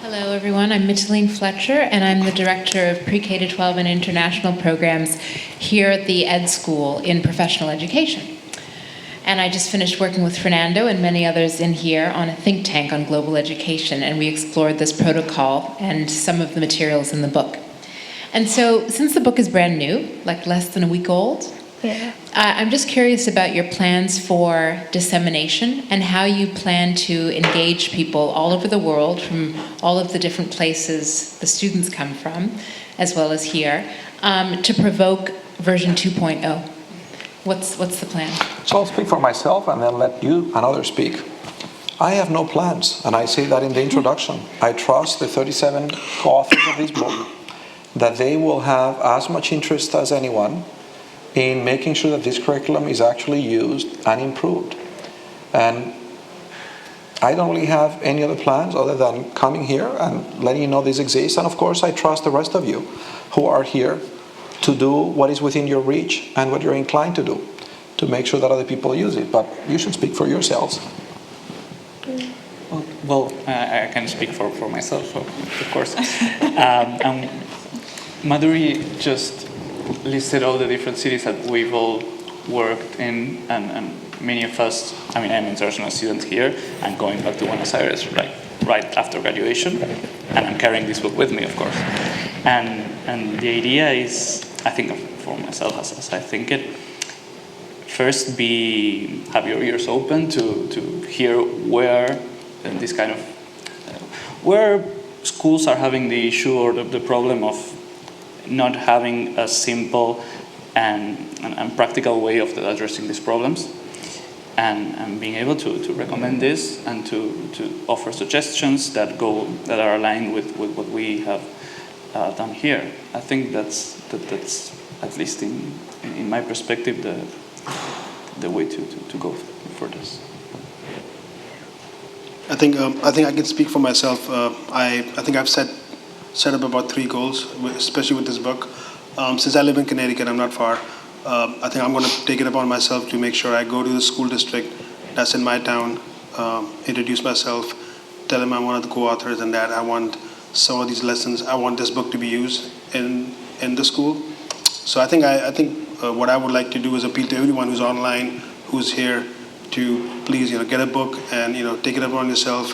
G: Hello, everyone. I'm Micheline Fletcher, and I'm the Director of Pre-K-12 and International Programs here at the Ed School in Professional Education. And I just finished working with Fernando and many others in here on a think tank on global education, and we explored this protocol and some of the materials in the book. And so, since the book is brand new, like less than a week old,
C: Yeah.
G: I'm just curious about your plans for dissemination and how you plan to engage people all over the world from all of the different places the students come from, as well as here, to provoke version 2.0. What's the plan?
A: So I'll speak for myself and then let you and others speak. I have no plans, and I say that in the introduction. I trust the 37 co-authors of this book that they will have as much interest as anyone in making sure that this curriculum is actually used and improved. And I don't really have any other plans other than coming here and letting you know this exists. And of course, I trust the rest of you who are here to do what is within your reach and what you're inclined to do to make sure that other people use it. But you should speak for yourselves.
E: Well, I can speak for myself, of course. Madhuri just listed all the different cities that we've all worked in, and many of us, I'm an international student here, and going back to Buenos Aires right after graduation, and I'm carrying this book with me, of course. And the idea is, I think for myself as I think it, first have your ears open to hear where this kind of, where schools are having the issue or the problem of not having a simple and practical way of addressing these problems, and being able to recommend this and to offer suggestions that are aligned with what we have done here. I think that's at least in my perspective the way to go for this.
D: I think I can speak for myself. I think I've set up about 3 goals, especially with this book. Since I live in Connecticut, I'm not far. I think I'm going to take it upon myself to make sure I go to the school district that's in my town, introduce myself, tell them I'm one of the co-authors and that I want some of these lessons. I want this book to be used in the school. So I think what I would like to do is appeal to everyone who's online, who's here, to please get a book and take it upon yourself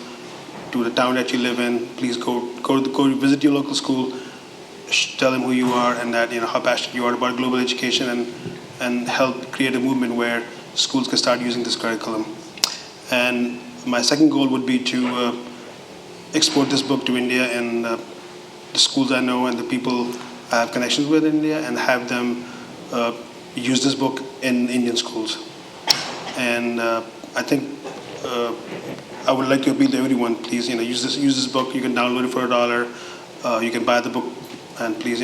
D: to the town that you live in. Please go visit your local school, tell them who you are and that how passionate you are about global education, and help create a movement where schools can start using this curriculum. And my second goal would be to export this book to India and the schools I know and the people I have connections with in India, and have them use this book in Indian schools. And I think I would like to appeal to everyone. Please, use this book. You can download it for $1. You can buy the book, and please,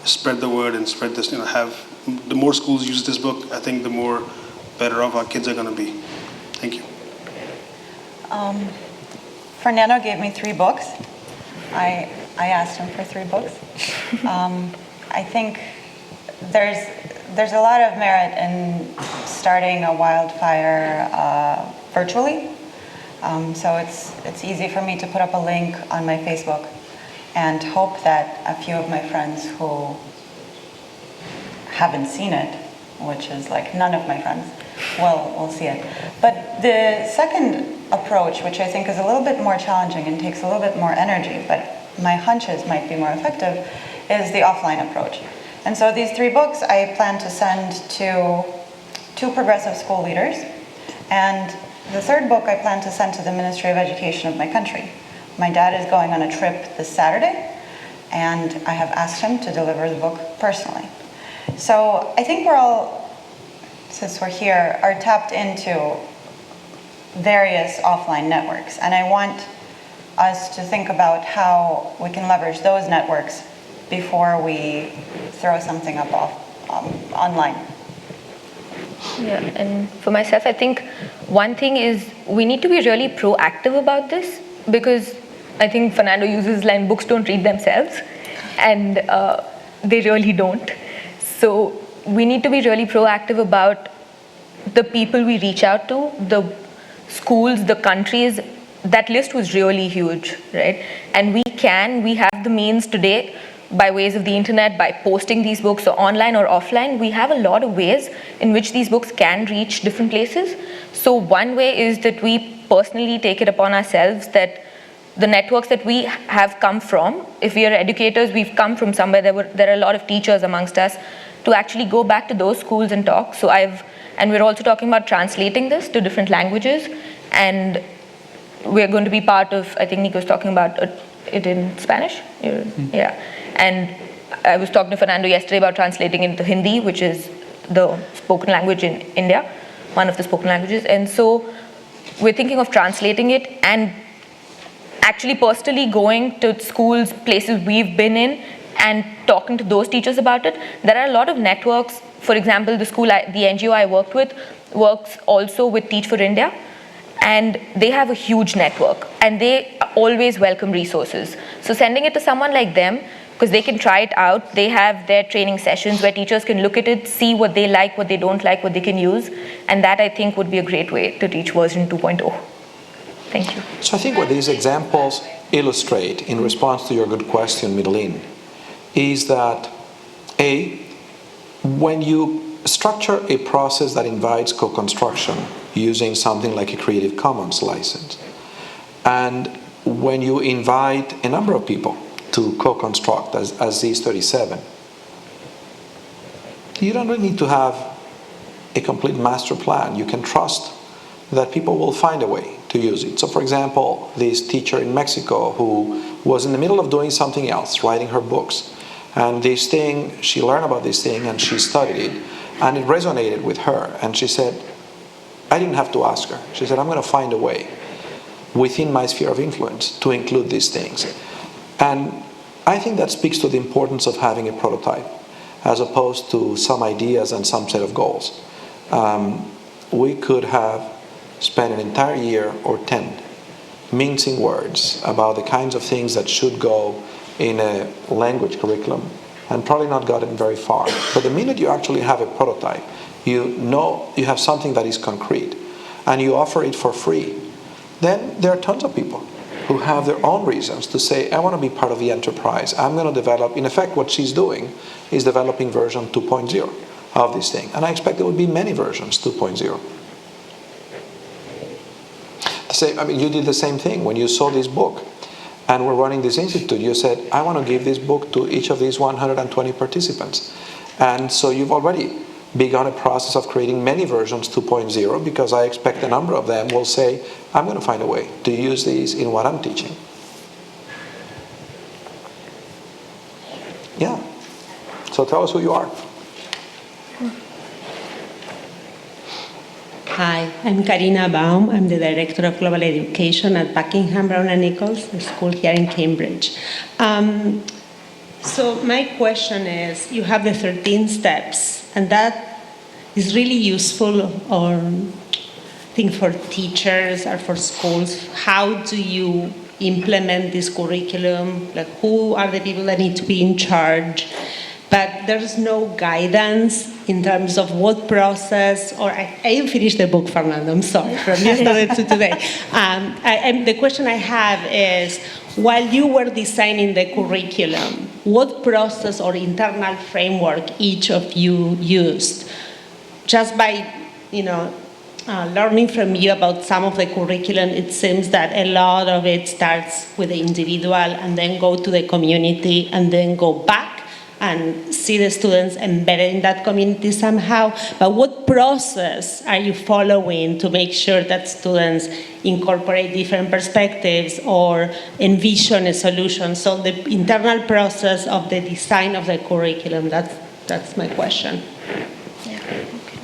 D: spread the word and spread this. Have the more schools use this book, I think the more better off our kids are going to be. Thank you.
B: Fernando gave me 3 books. I asked him for 3 books. I think there's a lot of merit in starting a wildfire virtually. So it's easy for me to put up a link on my Facebook and hope that a few of my friends who haven't seen it, which is like none of my friends, will see it. But the second approach, which I think is a little bit more challenging and takes a little bit more energy, but my hunches might be more effective, is the offline approach. And so these 3 books I plan to send to 2 progressive school leaders, and the 3rd book I plan to send to the Ministry of Education of my country. My dad is going on a trip this Saturday, and I have asked him to deliver the book personally. So I think we're all, since we're here, are tapped into various offline networks, and I want us to think about how we can leverage those networks before we throw something up online.
C: Yeah, and for myself, I think one thing is we need to be really proactive about this, because I think Fernando uses line, books don't read themselves, and they really don't. So we need to be really proactive about the people we reach out to, the schools, the countries. That list was really huge, right? And we have the means today, by ways of the internet, by posting these books, so online or offline, we have a lot of ways in which these books can reach different places. So one way is that we personally take it upon ourselves that the networks that we have come from, if we are educators, we've come from somewhere, there are a lot of teachers amongst us, to actually go back to those schools and talk. So and we're also talking about translating this to different languages, and we're going to be part of, I think Nico's talking about it in Spanish? Yeah. And I was talking to Fernando yesterday about translating into Hindi, which is the spoken language in India, one of the spoken languages. And so we're thinking of translating it and actually personally going to schools, places we've been in, and talking to those teachers about it. There are a lot of networks. For example, the NGO I worked with works also with Teach for India, and they have a huge network, and they always welcome resources. So sending it to someone like them because they can try it out. They have their training sessions where teachers can look at it, see what they like, what they don't like, what they can use, and that I think would be a great way to teach version 2.0. Thank you.
A: So I think what these examples illustrate, in response to your good question, Middlein, is that when you structure a process that invites co-construction using something like a Creative Commons license, and when you invite a number of people to co-construct as these 37, you don't really need to have a complete master plan. You can trust that people will find a way to use it. So for example, this teacher in Mexico who was in the middle of doing something else, writing her books, and this thing, she learned about this thing and she studied it, and it resonated with her, and she said, I didn't have to ask her. She said, I'm going to find a way within my sphere of influence to include these things. And I think that speaks to the importance of having a prototype as opposed to some ideas and some set of goals. We could have spent an entire year or 10 mincing words about the kinds of things that should go in a language curriculum and probably not gotten very far. But the minute you actually have a prototype, you know you have something that is concrete and you offer it for free, then there are tons of people who have their own reasons to say, I want to be part of the enterprise. I'm going to develop, in effect, what she's doing is developing version 2.0 of this thing. And I expect there will be many versions 2.0. You did the same thing when you saw this book and we're running this institute. You said, I want to give this book to each of these 120 participants. And so you've already begun a process of creating many versions 2.0 because I expect a number of them will say, I'm going to find a way to use these in what I'm teaching. Yeah. So tell us who you are.
H: Hi, I'm Karina Baum. I'm the Director of Global Education at Buckingham Brown and Nichols, the school here in Cambridge. So my question is, you have the 13 steps, and that is really useful or I think for teachers or for schools. How do you implement this curriculum? Like, who are the people that need to be in charge? But there's no guidance in terms of what process, or I didn't finish the book, Fernando, I'm sorry, from yesterday to today. The question I have is, while you were designing the curriculum, what process or internal framework each of you used? Just by, learning from you about some of the curriculum, it seems that a lot of it starts with the individual and then go to the community and then go back and see the students embedded in that community somehow. But what process are you following to make sure that students incorporate different perspectives or envision a solution? So the internal process of the design of the curriculum, that's my question.
C: Yeah.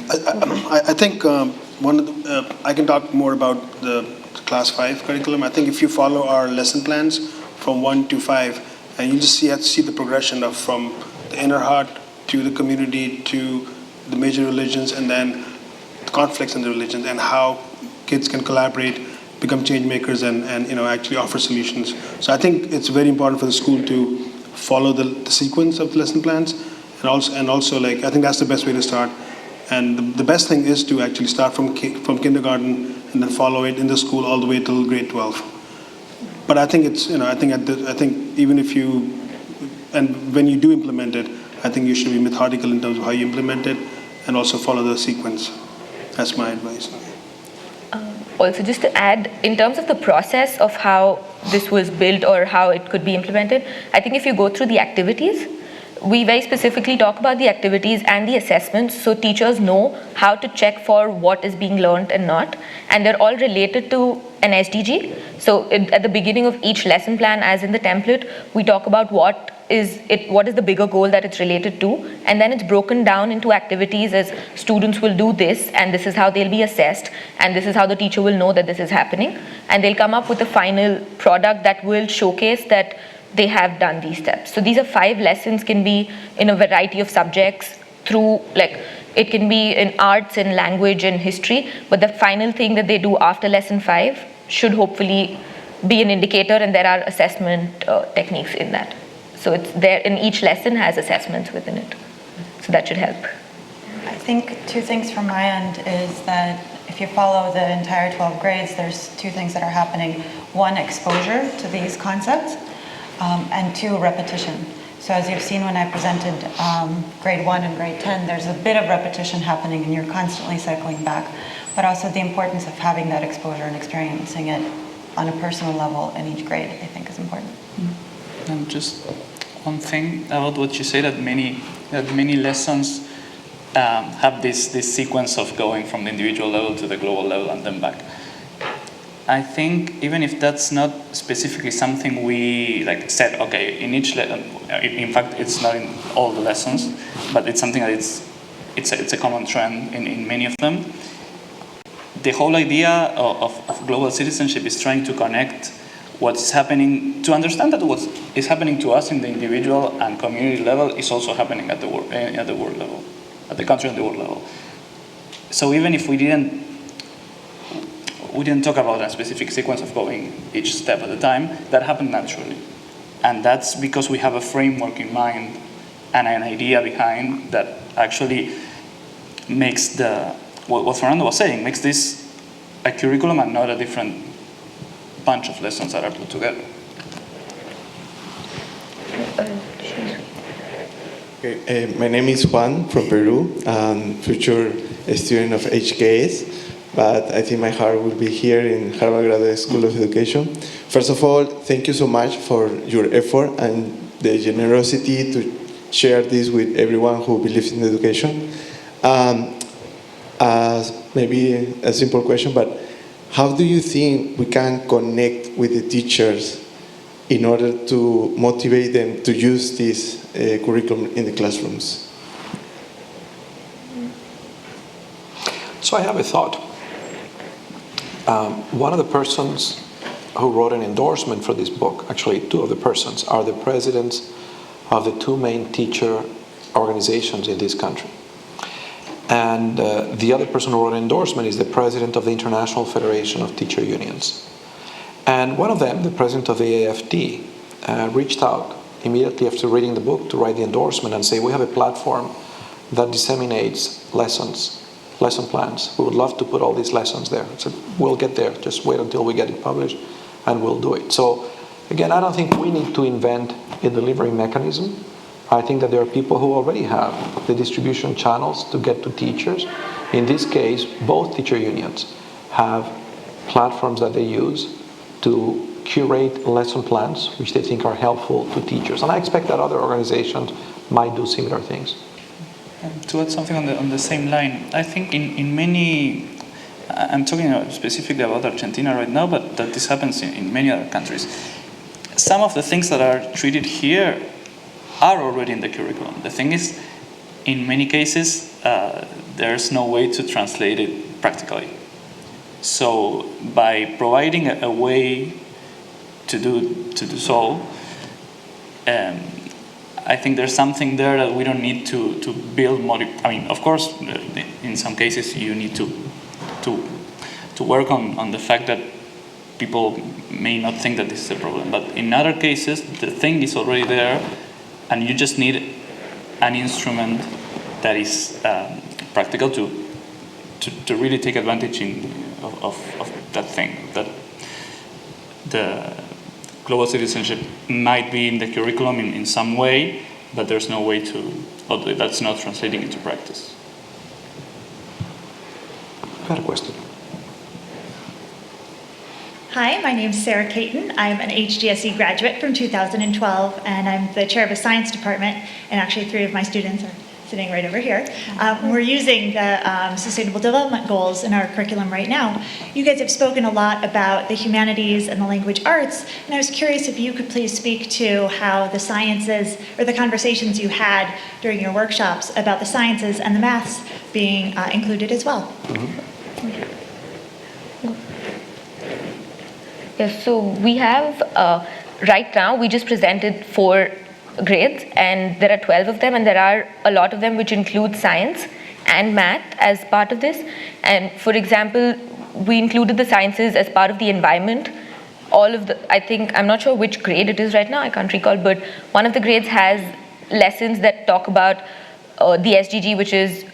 D: I think I can talk more about the Class 5 curriculum. I think if you follow our lesson plans from 1 to 5, and you just see the progression of from the inner heart to the community to the major religions, and then the conflicts in the religions, and how kids can collaborate, become change makers, and actually offer solutions. So I think it's very important for the school to follow the sequence of the lesson plans, and also I think that's the best way to start. And the best thing is to actually start from kindergarten and then follow it in the school all the way till grade 12. But I think it's, I think even if you, and when you do implement it, I think you should be methodical in terms of how you implement it and also follow the sequence. That's my advice.
C: Also, just to add, in terms of the process of how this was built or how it could be implemented, I think if you go through the activities, we very specifically talk about the activities and the assessments so teachers know how to check for what is being learned and not. And they're all related to an SDG. So at the beginning of each lesson plan, as in the template, we talk about what is the bigger goal that it's related to. And then it's broken down into activities as students will do this, and this is how they'll be assessed, and this is how the teacher will know that this is happening. And they'll come up with a final product that will showcase that they have done these steps. So these are 5 lessons, can be in a variety of subjects through, it can be in arts and language and history, but the final thing that they do after lesson 5 should hopefully be an indicator, and there are assessment techniques in that. So it's there, in each lesson has assessments within it. So that should help.
B: I think two things from my end is that if you follow the entire 12 grades, there's two things that are happening. One, exposure to these concepts, and two, repetition. So as you've seen when I presented grade 1 and grade 10, there's a bit of repetition happening and you're constantly cycling back, but also the importance of having that exposure and experiencing it on a personal level in each grade, I think is important.
E: And just one thing about what you say, that many lessons have this sequence of going from the individual level to the global level and then back. I think even if that's not specifically something we like said, okay, in each in fact it's not in all the lessons, but it's something that it's a common trend in many of them. The whole idea of global citizenship is trying to connect what's happening, to understand that what is happening to us in the individual and community level is also happening at the world level, at the country and the world level. So even if we didn't talk about a specific sequence of going each step at a time, that happened naturally. And that's because we have a framework in mind and an idea behind that actually makes what Fernando was saying, makes this a curriculum and not a different bunch of lessons that are put together.
I: Okay, my name is Juan from Peru. I'm future student of HKS, but I think my heart will be here in Harvard Graduate School of Education. First of all, thank you so much for your effort and the generosity to share this with everyone who believes in education. Maybe a simple question, but how do you think we can connect with the teachers in order to motivate them to use this curriculum in the classrooms?
A: So I have a thought. One of the persons who wrote an endorsement for this book, actually two of the persons, are the presidents of the two main teacher organizations in this country. And the other person who wrote an endorsement is the president of the International Federation of Teacher Unions. And one of them, the president of the AFT, reached out immediately after reading the book to write the endorsement and say, we have a platform that disseminates lesson plans. We would love to put all these lessons there. I said, we'll get there, just wait until we get it published and we'll do it. So again, I don't think we need to invent a delivery mechanism. I think that there are people who already have the distribution channels to get to teachers. In this case, both teacher unions have platforms that they use to curate lesson plans, which they think are helpful to teachers. And I expect that other organizations might do similar things.
E: To add something on the same line, I think in many, I'm talking specifically about Argentina right now, but that this happens in many other countries. Some of the things that are treated here are already in the curriculum. The thing is, in many cases, there's no way to translate it practically. So by providing a way to do so, I think there's something there that we don't need to build. I mean, of course, in some cases you need to work on the fact that people may not think that this is a problem. But in other cases, the thing is already there, and you just need an instrument that is practical to really take advantage of that thing. That the global citizenship might be in the curriculum in some way, but there's no way that's not translating into practice.
A: I had a question.
J: Hi, my name is Sarah Caton. I'm an HGSE graduate from 2012, and I'm the chair of a science department, and actually 3 of my students are sitting right over here. We're using the Sustainable Development Goals in our curriculum right now. You guys have spoken a lot about the humanities and the language arts, and I was curious if you could please speak to how the sciences, or the conversations you had during your workshops about the sciences and the maths being included as well.
C: Mm-hmm. Yes, so we have, right now, we just presented 4 grades, and there are 12 of them, and there are a lot of them which include science and math as part of this. And for example, we included the sciences as part of the environment I think, I'm not sure which grade it is right now, I can't recall, but one of the grades has lessons that talk about the SDG, which is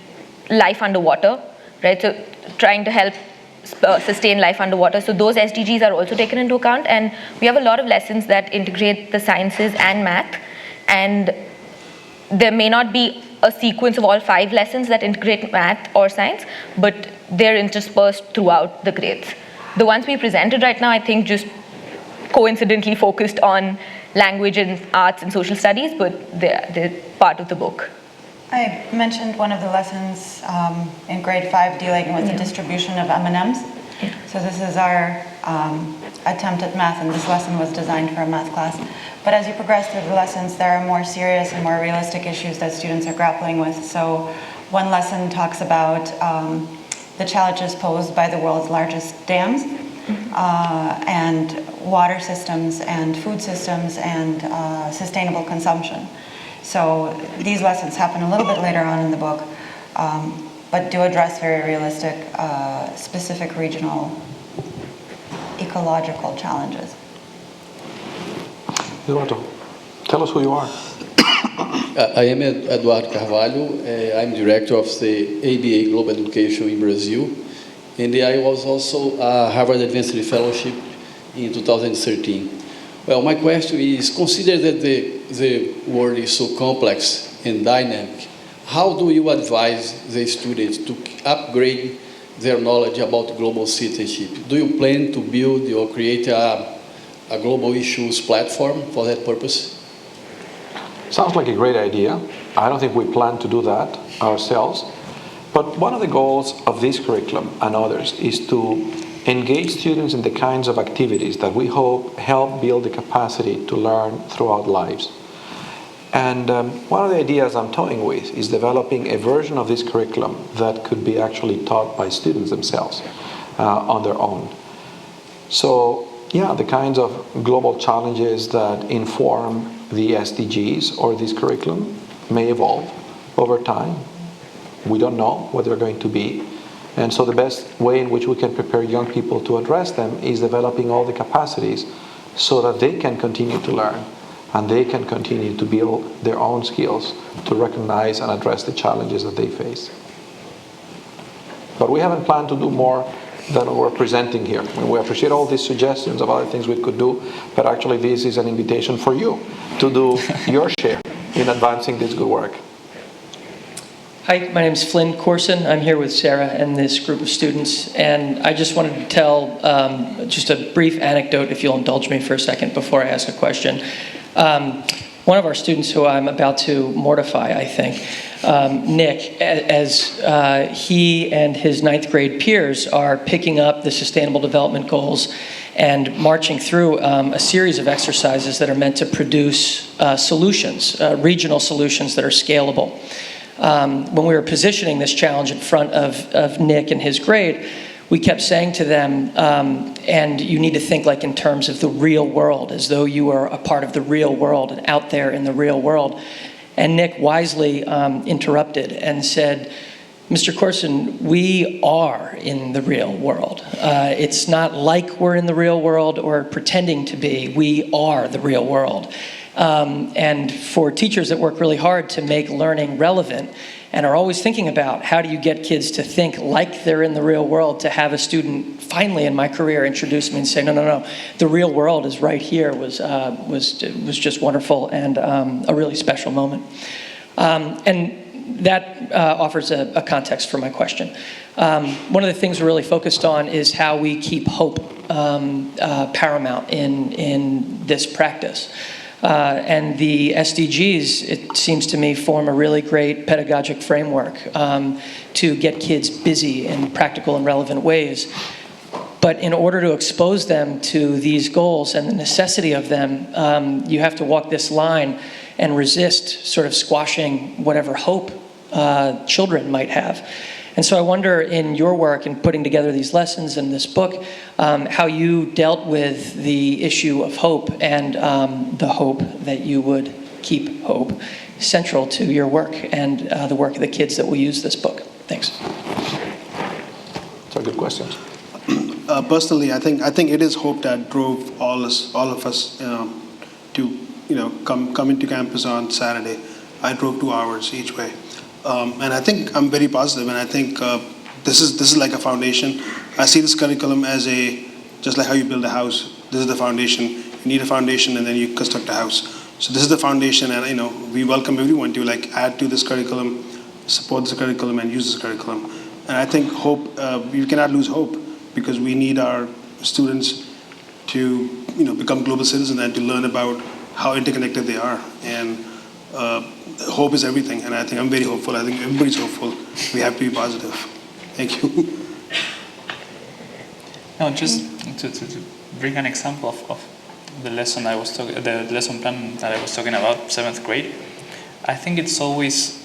C: life underwater, right? So trying to help sustain life underwater. So those SDGs are also taken into account, and we have a lot of lessons that integrate the sciences and math, and there may not be a sequence of all 5 lessons that integrate math or science, but they're interspersed throughout the grades. The ones we presented right now, I think, just coincidentally focused on language and arts and social studies, but they're part of the book.
B: I mentioned one of the lessons in grade 5 dealing with the distribution of M&Ms. So this is our attempt at math, and this lesson was designed for a math class. But as you progress through the lessons, there are more serious and more realistic issues that students are grappling with. So one lesson talks about the challenges posed by the world's largest dams, and water systems and food systems and sustainable consumption. So these lessons happen a little bit later on in the book, but do address very realistic, specific regional ecological challenges.
A: Eduardo, tell us who you are.
K: I am Eduardo Carvalho. I'm director of the ABA Global Education in Brazil. And I was also a Harvard Advanced Fellowship in 2013. Well, my question is, consider that the world is so complex and dynamic. How do you advise the students to upgrade their knowledge about global citizenship? Do you plan to build or create a global issues platform for that purpose?
A: Sounds like a great idea. I don't think we plan to do that ourselves. But one of the goals of this curriculum and others is to engage students in the kinds of activities that we hope help build the capacity to learn throughout lives. And one of the ideas I'm toying with is developing a version of this curriculum that could be actually taught by students themselves on their own. So yeah, the kinds of global challenges that inform the SDGs or this curriculum may evolve over time. We don't know what they're going to be. And so the best way in which we can prepare young people to address them is developing all the capacities so that they can continue to learn and they can continue to build their own skills to recognize and address the challenges that they face. But we haven't planned to do more than we're presenting here. We appreciate all these suggestions of other things we could do, but actually this is an invitation for you to do your share in advancing this good work.
L: Hi, my name is Flynn Corson. I'm here with Sarah and this group of students, and I just wanted to tell just a brief anecdote, if you'll indulge me for a second before I ask a question. One of our students who I'm about to mortify, I think, Nick, as he and his 9th grade peers are picking up the Sustainable Development Goals and marching through a series of exercises that are meant to produce solutions, regional solutions that are scalable. When we were positioning this challenge in front of Nick and his grade, we kept saying to them, and you need to think like in terms of the real world, as though you are a part of the real world and out there in the real world. And Nick wisely interrupted and said, Mr. Corson, we are in the real world. It's not like we're in the real world or pretending to be. We are the real world. And for teachers that work really hard to make learning relevant and are always thinking about how do you get kids to think like they're in the real world, to have a student finally in my career introduce me and say, no, the real world is right here was just wonderful and a really special moment. And that offers a context for my question. One of the things we're really focused on is how we keep hope paramount in this practice. And the SDGs, it seems to me, form a really great pedagogic framework to get kids busy in practical and relevant ways. But in order to expose them to these goals and the necessity of them, you have to walk this line and resist sort of squashing whatever hope children might have. And so I wonder, in your work in putting together these lessons in this book, how you dealt with the issue of hope and the hope that you would keep hope central to your work and the work of the kids that will use this book. Thanks.
A: Those are good questions.
D: personally, I think it is hope that drove all of us to come into campus on Saturday. I drove 2 hours each way, and I think I'm very positive, and I think this is like a foundation. I see this curriculum as just like how you build a house. This is the foundation. You need a foundation, and then you construct a house. So this is the foundation, and we welcome everyone to add to this curriculum, support this curriculum, and use this curriculum. And I think hope, we cannot lose hope, because we need our students to become global citizens and to learn about how interconnected they are. And hope is everything, and I think I'm very hopeful. I think everybody's hopeful. We have to be positive. Thank you.
E: No, just to bring an example of the lesson the lesson plan that I was talking about, 7th grade. I think it's always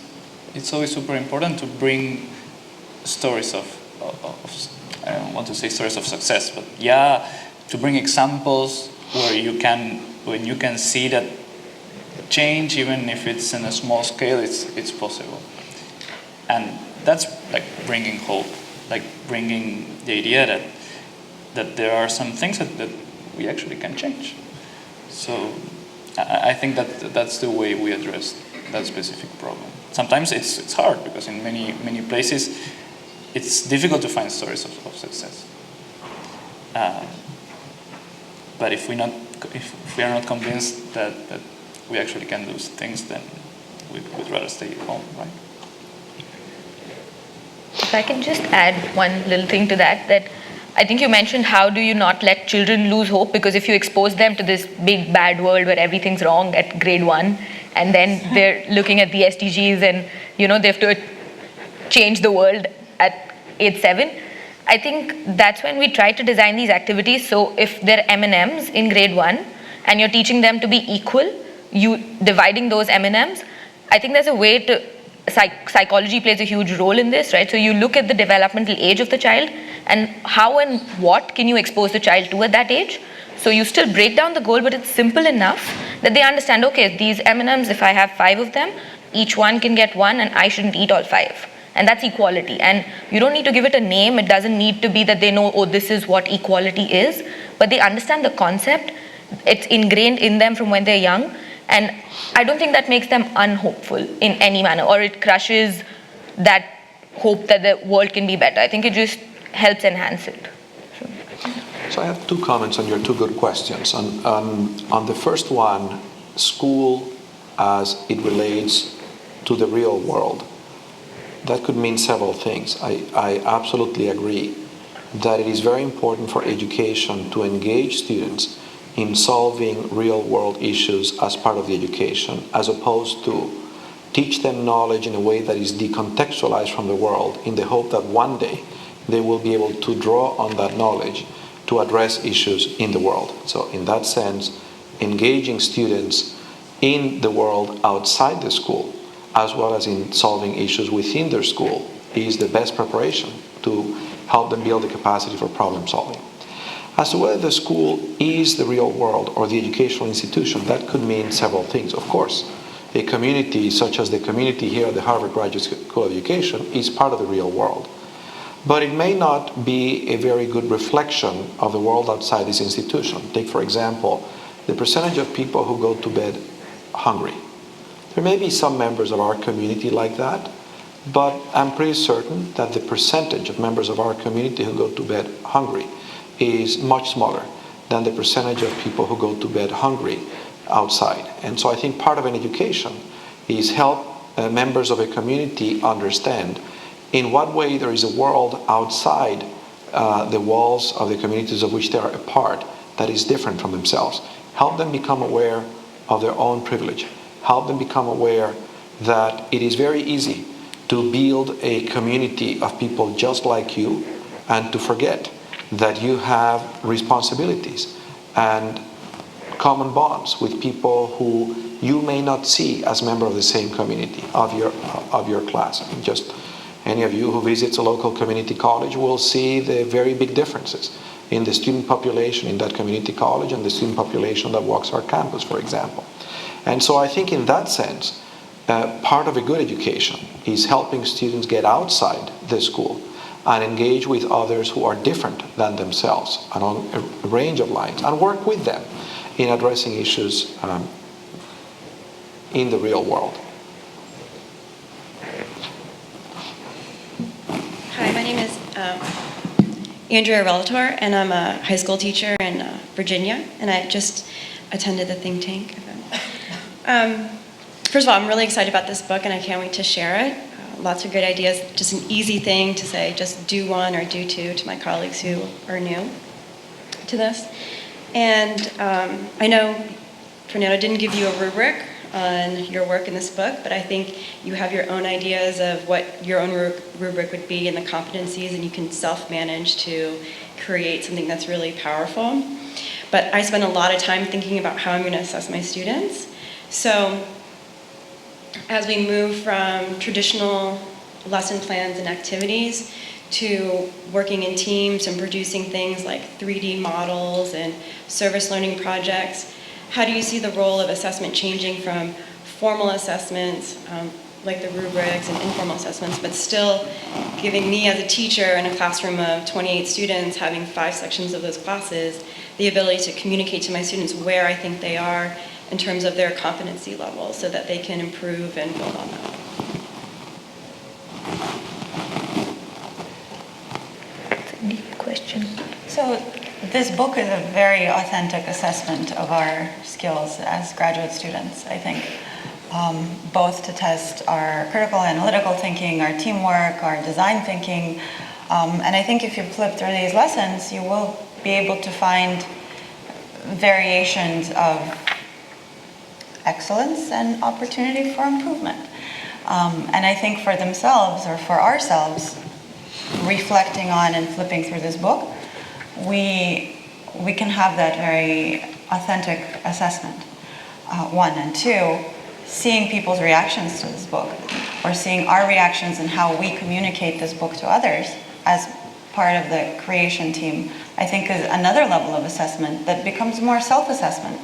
E: super important to bring stories of I don't want to say stories of success, but to bring examples when you can see that change, even if it's in a small scale, it's possible. And that's like bringing hope, like bringing the idea that there are some things that we actually can change. So I think that's the way we address that specific problem. Sometimes it's hard, because in many places it's difficult to find stories of success. But if we are not convinced that we actually can do things, then we'd rather stay at home, right?
C: If I can just add one little thing to that I think you mentioned, how do you not let children lose hope? Because if you expose them to this big bad world where everything's wrong at grade 1, and then they're looking at the SDGs and they have to change the world at age 7, I think that's when we try to design these activities. So if they're M&Ms in grade 1 and you're teaching them to be equal, you dividing those M&Ms, I think there's a way to psychology plays a huge role in this, right? So you look at the developmental age of the child and how and what can you expose the child to at that age. So you still break down the goal, but it's simple enough that they understand, okay, these M&Ms, if I have 5 of them, each one can get 1 and I shouldn't eat all 5. And that's equality. And you don't need to give it a name. It doesn't need to be that they know, this is what equality is, but they understand the concept. It's ingrained in them from when they're young. And I don't think that makes them unhopeful in any manner, or it crushes that hope that the world can be better. I think it just helps enhance it.
A: So I have 2 comments on your 2 good questions. On the first one, school as it relates to the real world. That could mean several things. I absolutely agree that it is very important for education to engage students in solving real-world issues as part of the education, as opposed to teach them knowledge in a way that is decontextualized from the world, in the hope that one day they will be able to draw on that knowledge to address issues in the world. So in that sense, engaging students in the world outside the school, as well as in solving issues within their school, is the best preparation to help them build the capacity for problem solving. As to whether the school is the real world or the educational institution, that could mean several things. Of course, a community such as the community here at the Harvard Graduate School of Education is part of the real world. But it may not be a very good reflection of the world outside this institution. Take, for example, the percentage of people who go to bed hungry. There may be some members of our community like that, but I'm pretty certain that the percentage of members of our community who go to bed hungry is much smaller than the percentage of people who go to bed hungry outside. And so I think part of an education is help members of a community understand in what way there is a world outside the walls of the communities of which they are a part that is different from themselves. Help them become aware of their own privilege. Help them become aware that it is very easy to build a community of people just like you and to forget that you have responsibilities and common bonds with people who you may not see as members of the same community of your class. I mean, just any of you who visits a local community college will see the very big differences in the student population in that community college and the student population that walks our campus, for example. And so I think in that sense, part of a good education is helping students get outside the school and engage with others who are different than themselves along a range of lines, and work with them in addressing issues in the real world.
M: Hi, my name is Andrea Relator, and I'm a high school teacher in Virginia, and I just attended the think tank. First of all, I'm really excited about this book, and I can't wait to share it. Lots of great ideas, just an easy thing to say, just do one or do two to my colleagues who are new to this. And I know Fernando didn't give you a rubric on your work in this book, but I think you have your own ideas of what your own rubric would be and the competencies, and you can self-manage to create something that's really powerful. But I spend a lot of time thinking about how I'm going to assess my students. So as we move from traditional lesson plans and activities to working in teams and producing things like 3D models and service learning projects, how do you see the role of assessment changing from formal assessments, like the rubrics and informal assessments, but still giving me as a teacher in a classroom of 28 students, having 5 sections of those classes, the ability to communicate to my students where I think they are in terms of their competency level so that they can improve and build on that.
C: That's a deep question.
B: So this book is a very authentic assessment of our skills as graduate students, I think, both to test our critical analytical thinking, our teamwork, our design thinking. And I think if you flip through these lessons, you will be able to find variations of excellence and opportunity for improvement. And I think for themselves, or for ourselves, reflecting on and flipping through this book, we can have that very authentic assessment, one. And two, seeing people's reactions to this book, or seeing our reactions and how we communicate this book to others as part of the creation team, I think is another level of assessment that becomes more self-assessment.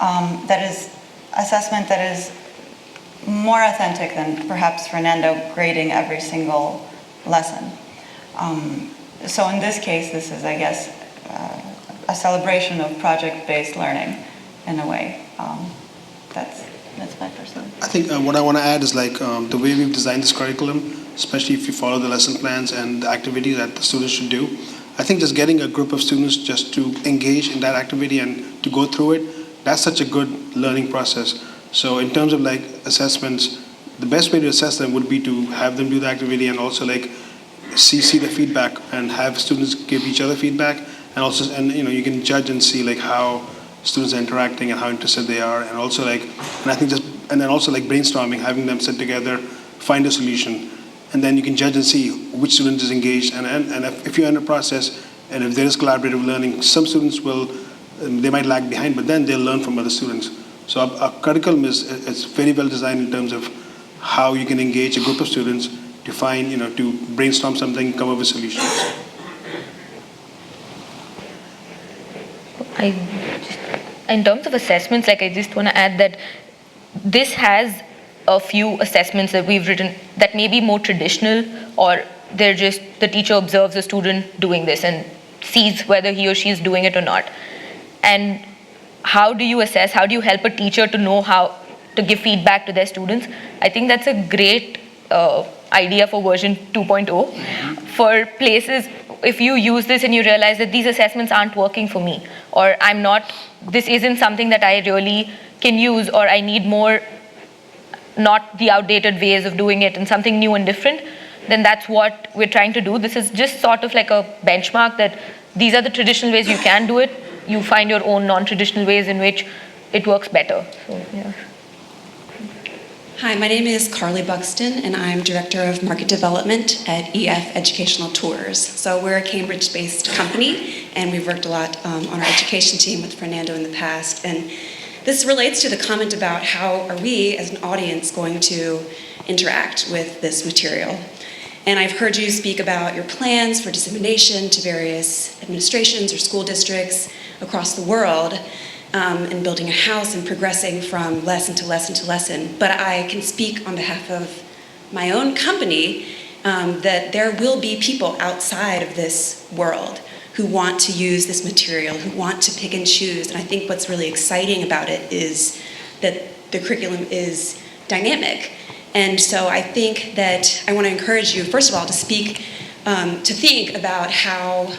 B: That is assessment that is more authentic than perhaps Fernando grading every single lesson. So in this case, this is, I guess, a celebration of project-based learning in a way. That's my personal.
D: I think what I want to add is like the way we've designed this curriculum, especially if you follow the lesson plans and the activities that the students should do. I think just getting a group of students just to engage in that activity and to go through it, that's such a good learning process. So in terms of like assessments, the best way to assess them would be to have them do the activity and also like see the feedback and have students give each other feedback, and also, and you can judge and see like how students are interacting and how interested they are, and also like, and I think and then also like brainstorming, having them sit together, find a solution, and then you can judge and see which student is engaged, and if you're in a process, and if there is collaborative learning, some students they might lag behind, but then they'll learn from other students. So our curriculum is very well designed in terms of how you can engage a group of students to find, to brainstorm something, come up with solutions.
C: In terms of assessments, I just want to add that this has a few assessments that we've written that may be more traditional, or they're just the teacher observes a student doing this and sees whether he or she is doing it or not. And how do you assess, how do you help a teacher to know how to give feedback to their students? I think that's a great idea for version 2.0. For places, if you use this and you realize that these assessments aren't working for me, or this isn't something that I really can use, or I need more, not the outdated ways of doing it and something new and different, then that's what we're trying to do. This is just sort of like a benchmark that these are the traditional ways you can do it. You find your own non-traditional ways in which it works better. So, yeah.
M: Hi, my name is Carly Buxton, and I'm Director of Market Development at EF Educational Tours. So we're a Cambridge-based company, and we've worked a lot on our education team with Fernando in the past. And this relates to the comment about how are we, as an audience, going to interact with this material. And I've heard you speak about your plans for dissemination to various administrations or school districts across the world, and building a house and progressing from lesson to lesson to lesson. But I can speak on behalf of my own company
N: that there will be people outside of this world who want to use this material, who want to pick and choose. And I think what's really exciting about it is that the curriculum is dynamic. And so I think that I want to encourage you, first of all, to think about how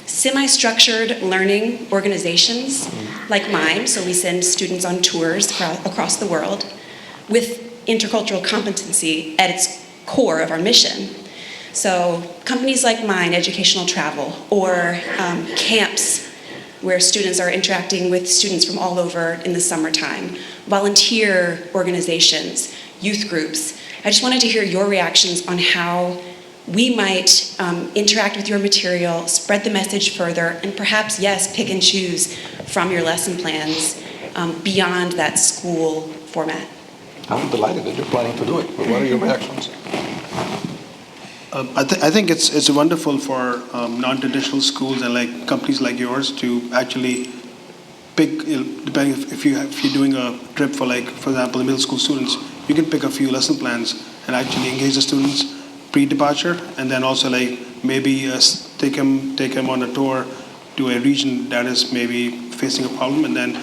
N: semi-structured learning organizations like mine, so we send students on tours across the world, with intercultural competency at its core of our mission. So companies like mine, Educational Travel, or camps where students are interacting with students from all over in the summertime, volunteer organizations, youth groups. I just wanted to hear your reactions on how we might interact with your material, spread the message further, and perhaps, yes, pick and choose from your lesson plans beyond that school format.
A: I'm delighted that you're planning to do it, but what are your reactions?
D: I think it's wonderful for non-traditional schools and like companies like yours to actually pick, depending if you're doing a trip for example, the middle school students, you can pick a few lesson plans and actually engage the students pre-departure, and then also maybe take them on a tour to a region that is maybe facing a problem, and then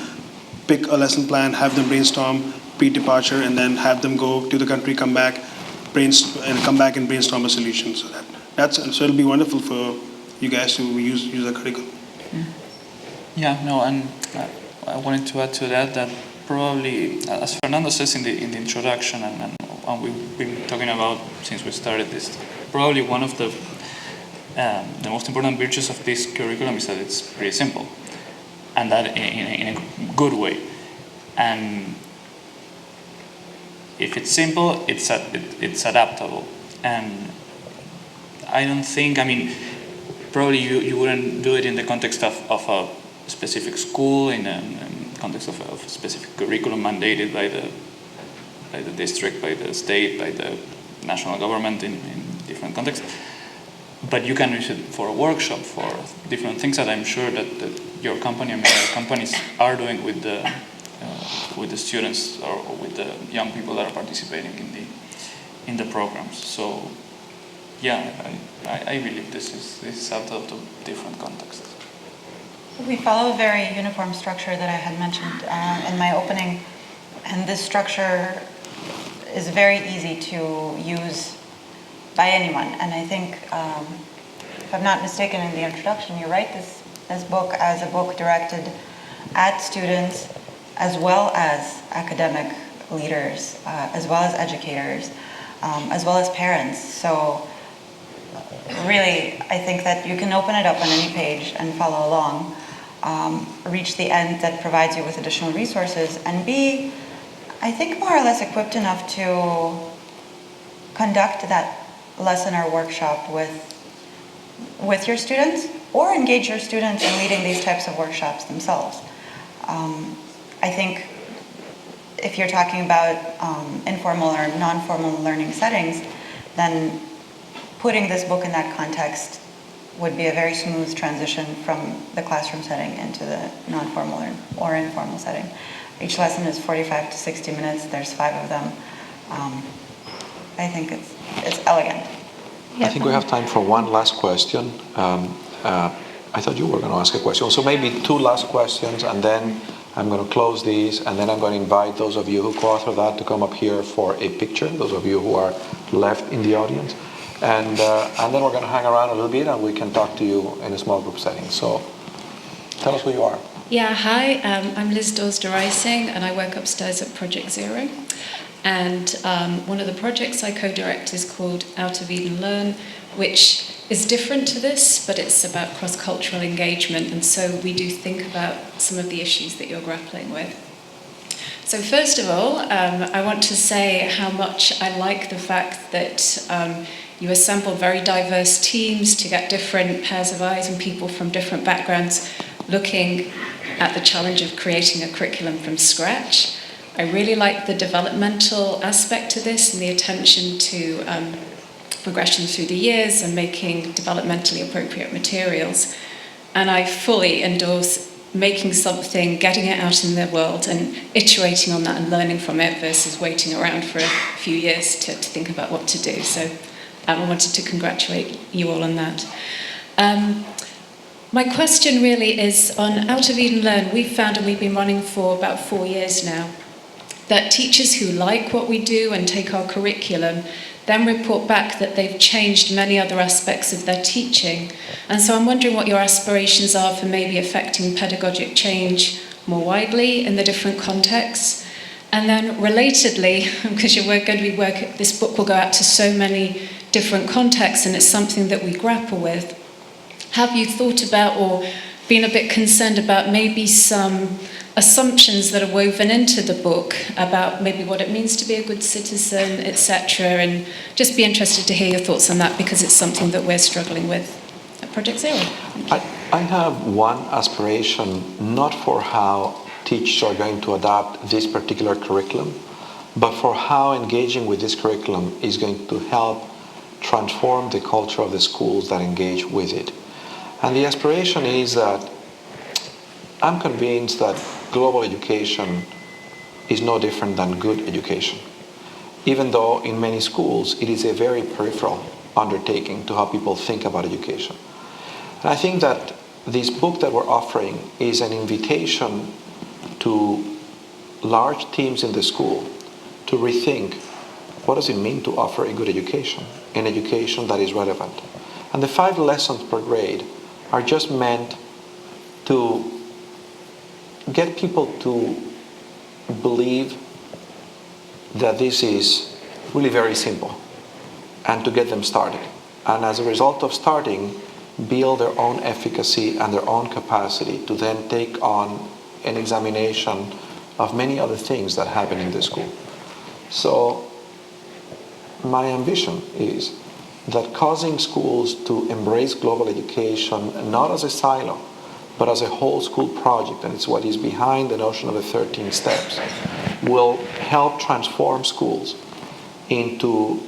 D: pick a lesson plan, have them brainstorm pre-departure, and then have them go to the country, come back and brainstorm a solution. So so it'll be wonderful for you guys to use the curriculum.
E: Yeah, no, and I wanted to add to that probably, as Fernando says in the introduction, and we've been talking about since we started this, probably one of the most important virtues of this curriculum is that it's pretty simple, and that in a good way. And if it's simple, it's adaptable. And I don't think, probably you wouldn't do it in the context of a specific school, in the context of a specific curriculum mandated by the district, by the state, by the national government in different contexts. But you can use it for a workshop, for different things that I'm sure that your company and other companies are doing with the students or with the young people that are participating in the programs. So yeah, I believe this is out of the different contexts.
B: We follow a very uniform structure that I had mentioned in my opening, and this structure is very easy to use by anyone. And I think, if I'm not mistaken in the introduction, you write this book as a book directed at students as well as academic leaders, as well as educators, as well as parents. So really, I think that you can open it up on any page and follow along, reach the end that provides you with additional resources, and be, I think, more or less equipped enough to conduct that lesson or workshop with your students, or engage your students in leading these types of workshops themselves. I think if you're talking about informal or non-formal learning settings, then putting this book in that context would be a very smooth transition from the classroom setting into the non-formal or informal setting. Each lesson is 45 to 60 minutes. There's 5 of them. I think it's elegant.
A: I think we have time for one last question. I thought you were going to ask a question. So maybe 2 last questions, and then I'm going to close these, and then I'm going to invite those of you who co-authored that to come up here for a picture, those of you who are left in the audience. And then we're going to hang around a little bit, and we can talk to you in a small group setting. So tell us who you are.
O: Yeah, hi, I'm Liz Dawes-Derising, and I work upstairs at Project Zero. And one of the projects I co-direct is called Out of Eden Learn, which is different to this, but it's about cross-cultural engagement, and so we do think about some of the issues that you're grappling with. So first of all, I want to say how much I like the fact that you assemble very diverse teams to get different pairs of eyes and people from different backgrounds looking at the challenge of creating a curriculum from scratch. I really like the developmental aspect to this and the attention to progression through the years and making developmentally appropriate materials. And I fully endorse making something, getting it out in the world and iterating on that and learning from it versus waiting around for a few years to think about what to do. So I wanted to congratulate you all on that. My question really is on Out of Eden Learn. We've found, and we've been running for about 4 years now, that teachers who like what we do and take our curriculum then report back that they've changed many other aspects of their teaching. And so I'm wondering what your aspirations are for maybe affecting pedagogic change more widely in the different contexts. And then relatedly, because this book will go out to so many different contexts and it's something that we grapple with, have you thought about or been a bit concerned about maybe some assumptions that are woven into the book about maybe what it means to be a good citizen, etc., and just be interested to hear your thoughts on that because it's something that we're struggling with at Project Zero.
A: I have one aspiration, not for how teachers are going to adopt this particular curriculum, but for how engaging with this curriculum is going to help transform the culture of the schools that engage with it. And the aspiration is that I'm convinced that global education is no different than good education, even though in many schools it is a very peripheral undertaking to how people think about education. And I think that this book that we're offering is an invitation to large teams in the school to rethink what does it mean to offer a good education, an education that is relevant. And the 5 lessons per grade are just meant to get people to believe that this is really very simple and to get them started. And as a result of starting, build their own efficacy and their own capacity to then take on an examination of many other things that happen in the school. So my ambition is that causing schools to embrace global education not as a silo, but as a whole school project, and it's what is behind the notion of the 13 steps, will help transform schools into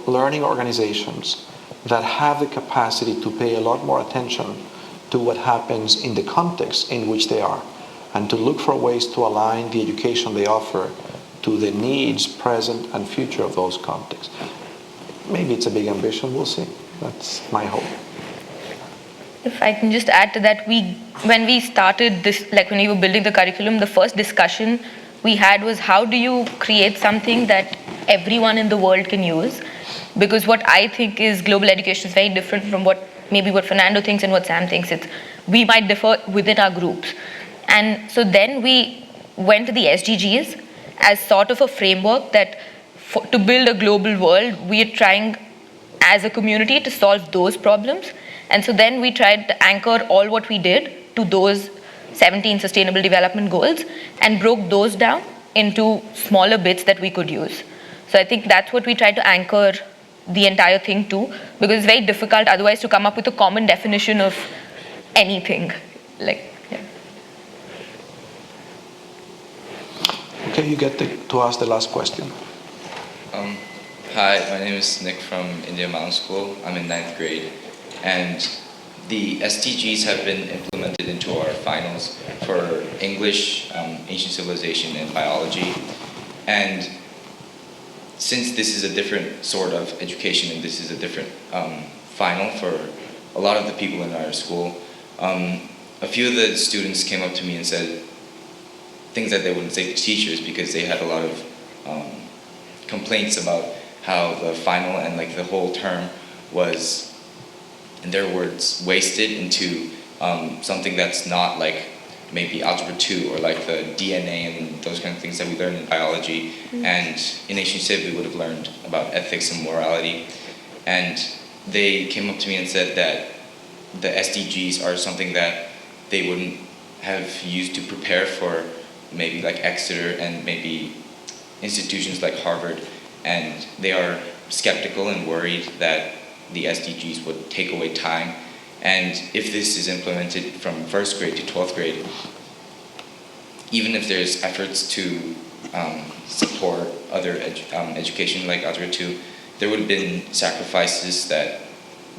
A: learning organizations that have the capacity to pay a lot more attention to what happens in the context in which they are, and to look for ways to align the education they offer to the needs present and future of those contexts. Maybe it's a big ambition, we'll see. That's my hope.
C: If I can just add to that, when we started this, like when we were building the curriculum, the first discussion we had was how do you create something that everyone in the world can use? Because what I think is global education is very different from what Fernando thinks and what Sam thinks. We might differ within our groups. And so then we went to the SDGs as sort of a framework that to build a global world, we are trying as a community to solve those problems. And so then we tried to anchor all what we did to those 17 Sustainable Development Goals and broke those down into smaller bits that we could use. So I think that's what we tried to anchor the entire thing to, because it's very difficult otherwise to come up with a common definition of anything.
A: Okay, you get to ask the last question.
P: Hi, my name is Nick from Indian Mountain School. I'm in 9th grade. And the SDGs have been implemented into our finals for English, ancient civilization, and biology. And since this is a different sort of education and this is a different final for a lot of the people in our school, a few of the students came up to me and said things that they wouldn't say to teachers because they had a lot of complaints about how the final and like the whole term was, in their words, wasted into something that's not like maybe Algebra 2 or like the DNA and those kind of things that we learn in biology. And in ancient civ we would have learned about ethics and morality. And they came up to me and said that the SDGs are something that they wouldn't have used to prepare for maybe like Exeter and maybe institutions like Harvard. And they are skeptical and worried that the SDGs would take away time. And if this is implemented from 1st grade to 12th grade, even if there's efforts to support other education like Algebra 2, there would have been sacrifices that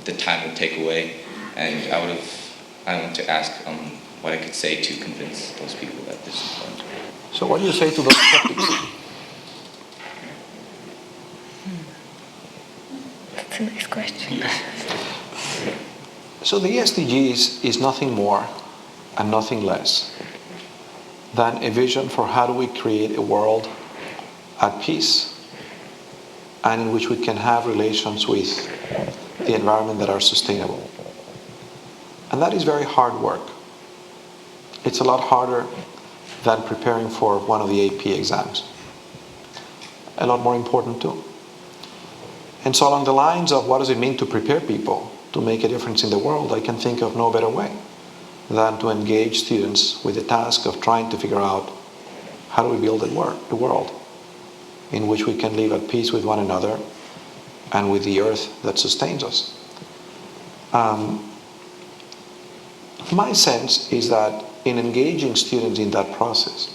P: the time would take away. And I want to ask what I could say to convince those people that this is important.
A: So what do you say to those skeptics?
C: question.
A: So the SDGs is nothing more and nothing less than a vision for how do we create a world at peace and in which we can have relations with the environment that are sustainable. And that is very hard work. It's a lot harder than preparing for one of the AP exams. A lot more important too. And so along the lines of what does it mean to prepare people to make a difference in the world, I can think of no better way than to engage students with the task of trying to figure out how do we build a world in which we can live at peace with one another and with the earth that sustains us. My sense is that in engaging students in that process,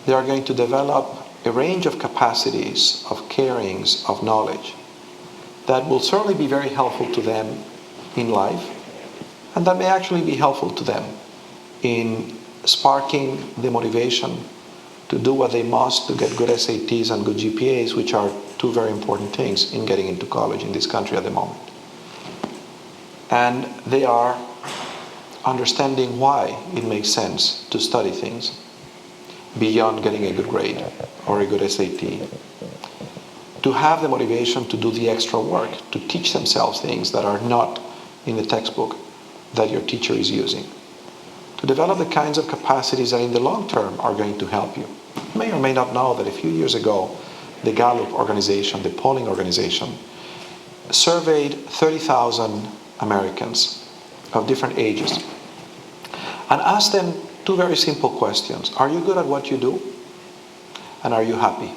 A: they are going to develop a range of capacities, of carings, of knowledge that will certainly be very helpful to them in life, and that may actually be helpful to them in sparking the motivation to do what they must to get good SATs and good GPAs, which are two very important things in getting into college in this country at the moment. And they are understanding why it makes sense to study things beyond getting a good grade or a good SAT. To have the motivation to do the extra work, to teach themselves things that are not in the textbook that your teacher is using. To develop the kinds of capacities that in the long term are going to help you. You may or may not know that a few years ago, the Gallup organization, the polling organization, surveyed 30,000 Americans of different ages and asked them two very simple questions. Are you good at what you do? And are you happy?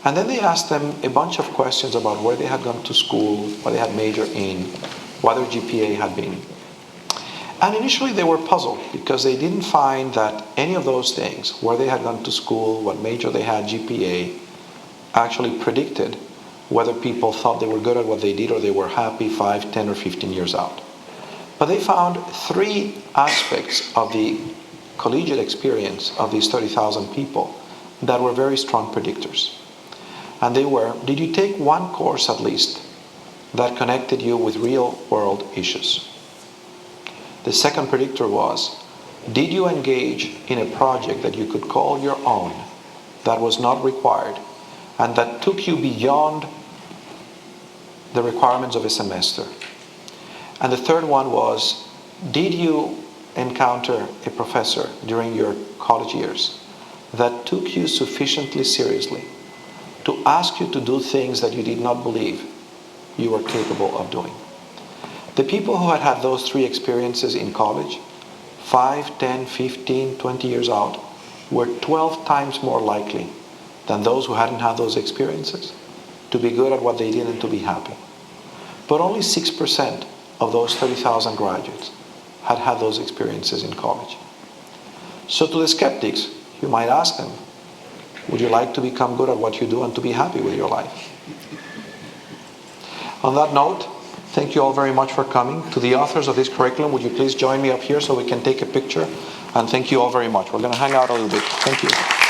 A: And then they asked them a bunch of questions about where they had gone to school, what they had majored in, what their GPA had been. And initially they were puzzled because they didn't find that any of those things, where they had gone to school, what major they had, GPA, actually predicted whether people thought they were good at what they did or they were happy 5, 10, or 15 years out. But they found three aspects of the collegiate experience of these 30,000 people that were very strong predictors. And they were, did you take one course at least that connected you with real world issues? The second predictor was, did you engage in a project that you could call your own, that was not required, and that took you beyond the requirements of a semester? And the third one was, did you encounter a professor during your college years that took you sufficiently seriously to ask you to do things that you did not believe you were capable of doing? The people who had had those three experiences in college, 5, 10, 15, 20 years out, were 12 times more likely than those who hadn't had those experiences to be good at what they did and to be happy. But only 6% of those 30,000 graduates had had those experiences in college. So to the skeptics, you might ask them, would you like to become good at what you do and to be happy with your life? On that note, thank you all very much for coming. To the authors of this curriculum, would you please join me up here so we can take a picture? And thank you all very much. We're going to hang out a little bit. Thank you.